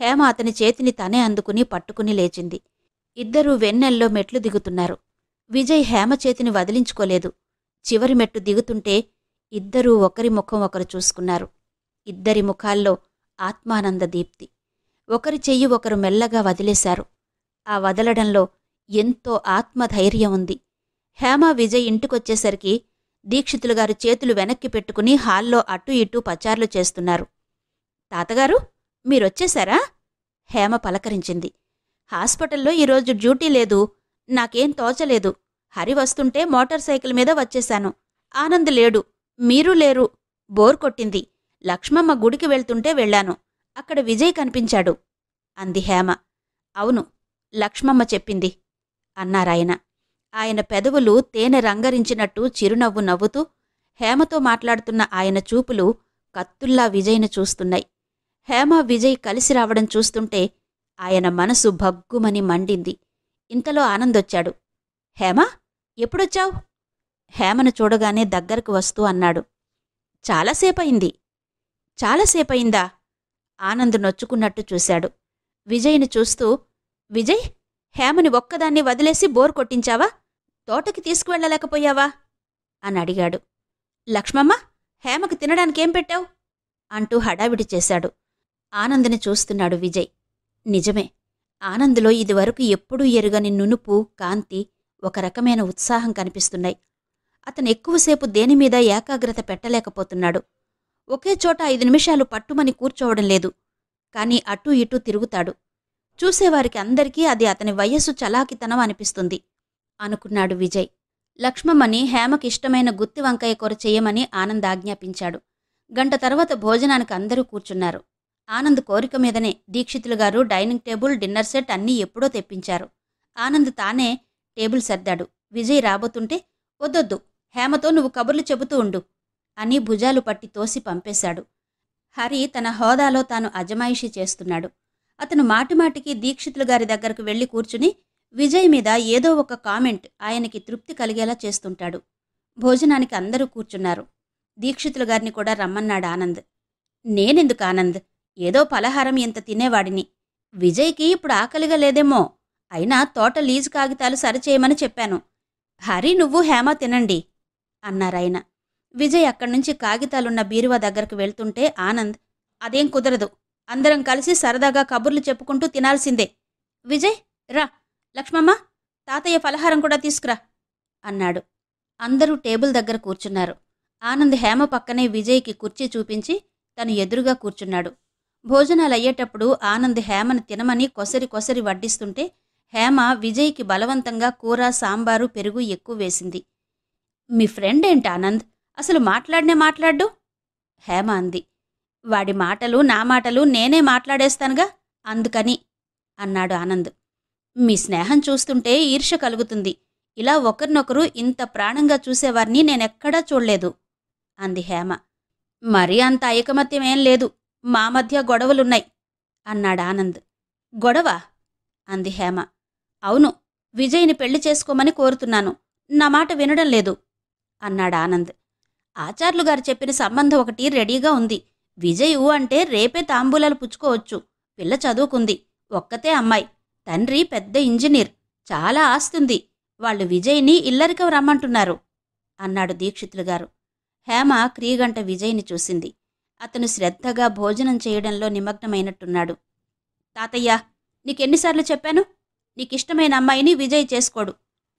హేమ అతని చేతిని తనే అందుకుని పట్టుకుని లేచింది. ఇద్దరూ వెన్నెల్లో మెట్లు దిగుతున్నారు. విజయ్ హేమ చేతిని వదిలించుకోలేదు. చివరి మెట్టు దిగుతుంటే ఇద్దరూ ఒకరి ముఖం ఒకరు చూసుకున్నారు. ఇద్దరి ముఖాల్లో ఆత్మానంద దీప్తి. ఒకరి చెయ్యి ఒకరు మెల్లగా వదిలేశారు. ఆ వదలడంలో ఎంతో ఆత్మధైర్యం ఉంది. హేమ, విజయ్ ఇంటికొచ్చేసరికి దీక్షితులుగారు చేతులు వెనక్కి పెట్టుకుని హాల్లో అటూ ఇటూ పచార్లు చేస్తున్నారు. తాతగారు, మీరొచ్చేశారా? హేమ పలకరించింది. హాస్పిటల్లో ఈరోజు డ్యూటీ లేదు. నాకేం తోచలేదు. హరి వస్తుంటే మోటార్ సైకిల్ మీద వచ్చేశాను. ఆనంద్ లేడు. మీరూ లేరు. బోర్ కొట్టింది. లక్ష్మమ్మ గుడికి వెళ్తుంటే వెళ్ళాను. అక్కడ విజయ్ కనిపించాడు అంది హేమ. అవును, లక్ష్మమ్మ చెప్పింది అన్నారాయన. ఆయన పెదవులు తేనె రంగరించినట్టు చిరునవ్వు నవ్వుతూ హేమతో మాట్లాడుతున్న ఆయన చూపులు కత్తుల్లా విజయ్ను చూస్తున్నాయి. హేమ, విజయ్ కలిసి రావడం చూస్తుంటే ఆయన మనసు భగ్గుమని మండింది. ఇంతలో ఆనందొచ్చాడు. హేమా, ఎప్పుడొచ్చావు? హేమను చూడగానే దగ్గరకు వస్తూ అన్నాడు. చాలాసేపయింది. చాలాసేపయిందా? ఆనంద్ నొచ్చుకున్నట్టు చూశాడు. విజయ్ని చూస్తూ, విజయ్, హేమని ఒక్కదాన్ని వదిలేసి బోర్ కొట్టించావా? తోటకి తీసుకువెళ్ళలేకపోయావా అని అడిగాడు. లక్ష్మమ్మ, హేమకు తినడానికేం పెట్టావు అంటూ హడావిడి చేశాడు. ఆనంద్ని చూస్తున్నాడు విజయ్. నిజమే, ఆనంద్లో ఇదివరకు ఎప్పుడూ ఎరుగని నునుపు, కాంతి, ఒక రకమైన ఉత్సాహం కనిపిస్తున్నాయి. అతను ఎక్కువసేపు దేనిమీద ఏకాగ్రత పెట్టలేకపోతున్నాడు. ఒకే చోట 5 నిమిషాలు పట్టుమని కూర్చోవడం లేదు. కాని అటూ ఇటూ తిరుగుతాడు. చూసేవారికి అందరికీ అది అతని వయస్సు చలాకితనం అనిపిస్తుంది అనుకున్నాడు విజయ్. లక్ష్మమ్మని హేమకిష్టమైన గుత్తి వంకాయ కూర చెయ్యమని ఆనంద్ ఆజ్ఞాపించాడు. గంట తర్వాత భోజనానికి అందరూ కూర్చున్నారు. ఆనంద్ కోరిక మీదనే దీక్షితులుగారు డైనింగ్ టేబుల్, డిన్నర్ సెట్ అన్నీ ఎప్పుడో తెప్పించారు. ఆనంద్ తానే టేబుల్ సర్దాడు. విజయ్ రాబోతుంటే, వద్దొద్దు, హేమతో నువ్వు కబుర్లు చెబుతూ ఉండు అని భుజాలు పట్టి తోసి పంపేశాడు. హరి తన హోదాలో తాను అజమాయిషీ చేస్తున్నాడు. అతను మాటిమాటికి దీక్షితులుగారి దగ్గరకు వెళ్లి కూర్చుని విజయ్ మీద ఏదో ఒక కామెంట్ ఆయనకి తృప్తి కలిగేలా చేస్తుంటాడు. భోజనానికి అందరూ కూర్చున్నారు. దీక్షితులుగారిని కూడా రమ్మన్నాడు ఆనంద్. నేనెందుకు ఆనంద్? ఏదో పలహారం ఇంత తినేవాడిని. విజయ్కి ఇప్పుడు ఆకలిగా లేదేమో. అయినా తోట లీజు కాగితాలు సరిచేయమని చెప్పాను. హరి, నువ్వు హేమ తినండి అన్నారాయన. విజయ్ అక్కడ్నుంచి కాగితాలున్న బీరువా దగ్గరకు వెళ్తుంటే ఆనంద్, అదేం కుదరదు. అందరం కలిసి సరదాగా కబుర్లు చెప్పుకుంటూ తినాల్సిందే. విజయ్, రా. లక్ష్మమ్మ, తాతయ్య పలహారం కూడా తీసుకురా అన్నాడు. అందరూ టేబుల్ దగ్గర కూర్చున్నారు. ఆనంద్ హేమ పక్కనే విజయ్కి కుర్చీ చూపించి తను ఎదురుగా కూర్చున్నాడు. భోజనాలయ్యేటప్పుడు ఆనంద్ హేమను తినమని కొసరి కొసరి వడ్డిస్తుంటే హేమ విజయ్కి బలవంతంగా కూర, సాంబారు, పెరుగు ఎక్కువ వేసింది. మీ ఫ్రెండ్ ఏంటి ఆనంద్, అసలు మాట్లాడనే మాట్లాడ్డు? హేమ అంది. వాడి మాటలు నా మాటలు నేనే మాట్లాడేస్తానుగా, అందుకని అన్నాడు ఆనంద్. మీ స్నేహం చూస్తుంటే ఈర్ష్య కలుగుతుంది. ఇలా ఒకరినొకరు ఇంత ప్రాణంగా చూసేవారిని నేనెక్కడా చూడలేదు అంది హేమ. మరీ అంత ఐకమత్యమేం లేదు. మా మధ్య గొడవలున్నాయి అన్నాడు ఆనంద్. గొడవ? అంది హేమ. అవును, విజయ్ని పెళ్లి చేసుకోమని కోరుతున్నాను. నా మాట వినడం లేదు అన్నాడు ఆనంద్. ఆచార్లుగారు చెప్పిన సంబంధం ఒకటి రెడీగా ఉంది. విజయ్ అంటే రేపే తాంబూలాలు పుచ్చుకోవచ్చు. పిల్ల చదువుకుంది. ఒక్కతే అమ్మాయి. తండ్రి పెద్ద ఇంజనీర్. చాలా ఆస్తుంది. వాళ్ళు విజయ్ని ఇల్లరికం రమ్మంటున్నారు అన్నాడు దీక్షితులుగారు. హేమ క్రీగంట విజయ్ని చూసింది. అతను శ్రద్ధగా భోజనం చేయడంలో నిమగ్నమైనట్టున్నాడు. తాతయ్య, నీకెన్నిసార్లు చెప్పాను? నీకిష్టమైన అమ్మాయిని విజయ్ చేసుకోడు.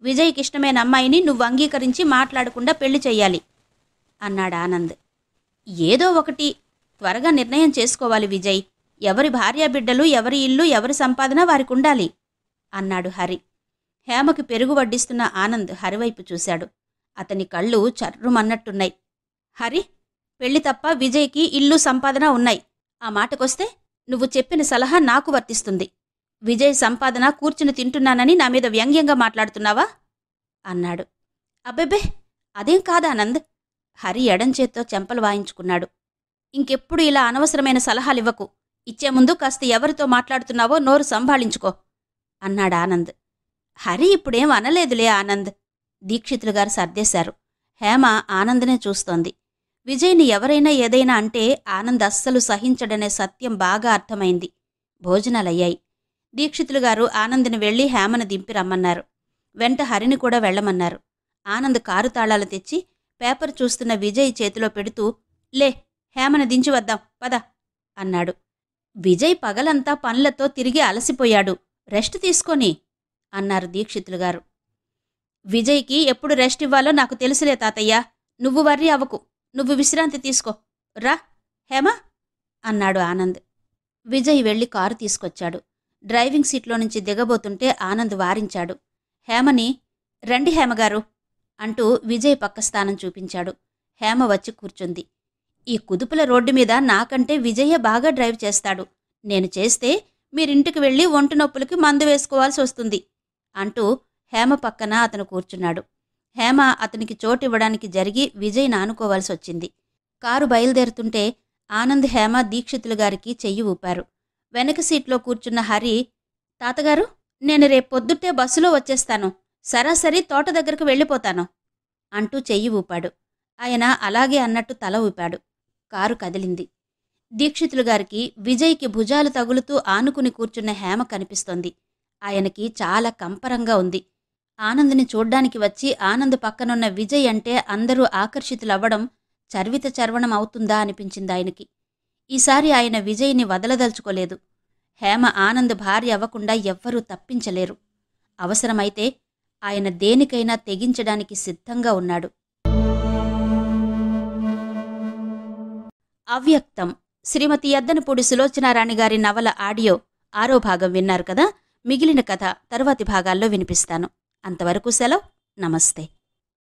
విజయ్కిష్టమైన అమ్మాయిని నువ్వు అంగీకరించి మాట్లాడకుండా పెళ్లి చెయ్యాలి అన్నాడు ఆనంద్. ఏదో ఒకటి త్వరగా నిర్ణయం చేసుకోవాలి విజయ్. ఎవరి భార్యాబిడ్డలు, ఎవరి ఇల్లు, ఎవరి సంపాదన వారికుండాలి అన్నాడు హరి. హేమకి పెరుగు వడ్డిస్తున్న ఆనంద్ హరివైపు చూశాడు. అతని కళ్ళు చర్రుమన్నట్టున్నాయి. హరి, పెళ్లి తప్ప విజయ్కి ఇల్లు, సంపాదన ఉన్నాయి. ఆ మాటకొస్తే నువ్వు చెప్పిన సలహా నాకు వర్తిస్తుంది. విజయ్ సంపాదన కూర్చుని తింటున్నానని నా మీద వ్యంగ్యంగా మాట్లాడుతున్నావా అన్నాడు. అబ్బెబ్బే, అదేం కాదానంద్. హరి ఎడంచేత్తో చెంపలు వాయించుకున్నాడు. ఇంకెప్పుడు ఇలా అనవసరమైన సలహాలివ్వకు. ఇచ్చే ముందు కాస్త ఎవరితో మాట్లాడుతున్నావో నోరు సంభాళించుకో అన్నాడు ఆనంద్. హరి ఇప్పుడేం అనలేదులే ఆనంద్. దీక్షితులుగారు సర్దేశారు. హేమ ఆనంద్నే చూస్తోంది. విజయ్ని ఎవరైనా ఏదైనా అంటే ఆనంద్ అస్సలు సహించడనే సత్యం బాగా అర్థమైంది. భోజనాలయ్యాయి. దీక్షితులుగారు ఆనంద్ని వెళ్లి హేమను దింపి రమ్మన్నారు. వెంట హరిని కూడా వెళ్లమన్నారు. ఆనంద్ కారు తాళాలు తెచ్చి పేపర్ చూస్తున్న విజయ్ చేతిలో పెడుతూ, లే, హేమను దించి వద్దాం, పద అన్నాడు. విజయ్ పగలంతా పనులతో తిరిగి అలసిపోయాడు. రెస్ట్ తీసుకొని అన్నారు దీక్షితులు గారు. విజయ్కి ఎప్పుడు రెస్ట్ ఇవ్వాలో నాకు తెలుసులే తాతయ్య, నువ్వు వర్రీ అవ్వకు, నువ్వు విశ్రాంతి తీసుకో. రా హేమ అన్నాడు ఆనంద్. విజయ్ వెళ్లి కారు తీసుకొచ్చాడు. డ్రైవింగ్ సీట్లో నుంచి దిగబోతుంటే ఆనంద్ వారించాడు. హేమని, రండి హేమగారు అంటూ విజయ్ పక్క స్థానం చూపించాడు. హేమ వచ్చి కూర్చుంది. ఈ కుదుపుల రోడ్డు మీద నాకంటే విజయ్య బాగా డ్రైవ్ చేస్తాడు. నేను చేస్తే మీరింటికి వెళ్ళి ఒంటి నొప్పులకి మందు వేసుకోవాల్సి వస్తుంది అంటూ హేమ పక్కన అతను కూర్చున్నాడు. హేమ అతనికి చోటివ్వడానికి జరిగి విజయ్ని ఆనుకోవాల్సి వచ్చింది. కారు బయలుదేరుతుంటే ఆనంద్, హేమ దీక్షితులు గారికి చెయ్యి ఊపారు. వెనక సీట్లో కూర్చున్న హరి, తాతగారు, నేను రేపొద్దుటే బస్సులో వచ్చేస్తాను, సరాసరి తోట దగ్గరకు వెళ్ళిపోతాను అంటూ చెయ్యి ఊపాడు. ఆయన అలాగే అన్నట్టు తల ఊపాడు. కారు కదిలింది. దీక్షితులు గారికి విజయ్కి భుజాలు తగులుతూ ఆనుకుని కూర్చున్న హేమ కనిపిస్తోంది. ఆయనకి చాలా కంపరంగా ఉంది. ఆనంద్ని చూడ్డానికి వచ్చి ఆనంద్ పక్కనున్న విజయ్ అంటే అందరూ ఆకర్షితులవ్వడం చర్విత చర్వణం అవుతుందా అనిపించిందాయనకి. ఈసారి ఆయన విజయ్ని వదలదలుచుకోలేదు. హేమ ఆనంద్ భార్య అవ్వకుండా ఎవ్వరూ తప్పించలేరు. అవసరమైతే ఆయన దేనికైనా తెగించడానికి సిద్ధంగా ఉన్నాడు. అవ్యక్తం శ్రీమతి యద్దనపూడి సులోచనారాణి గారి నవల ఆడియో 6వ భాగం విన్నారు కదా. మిగిలిన కథ తరువాతి భాగాల్లో వినిపిస్తాను. అంతవరకు సెలవు. నమస్తే.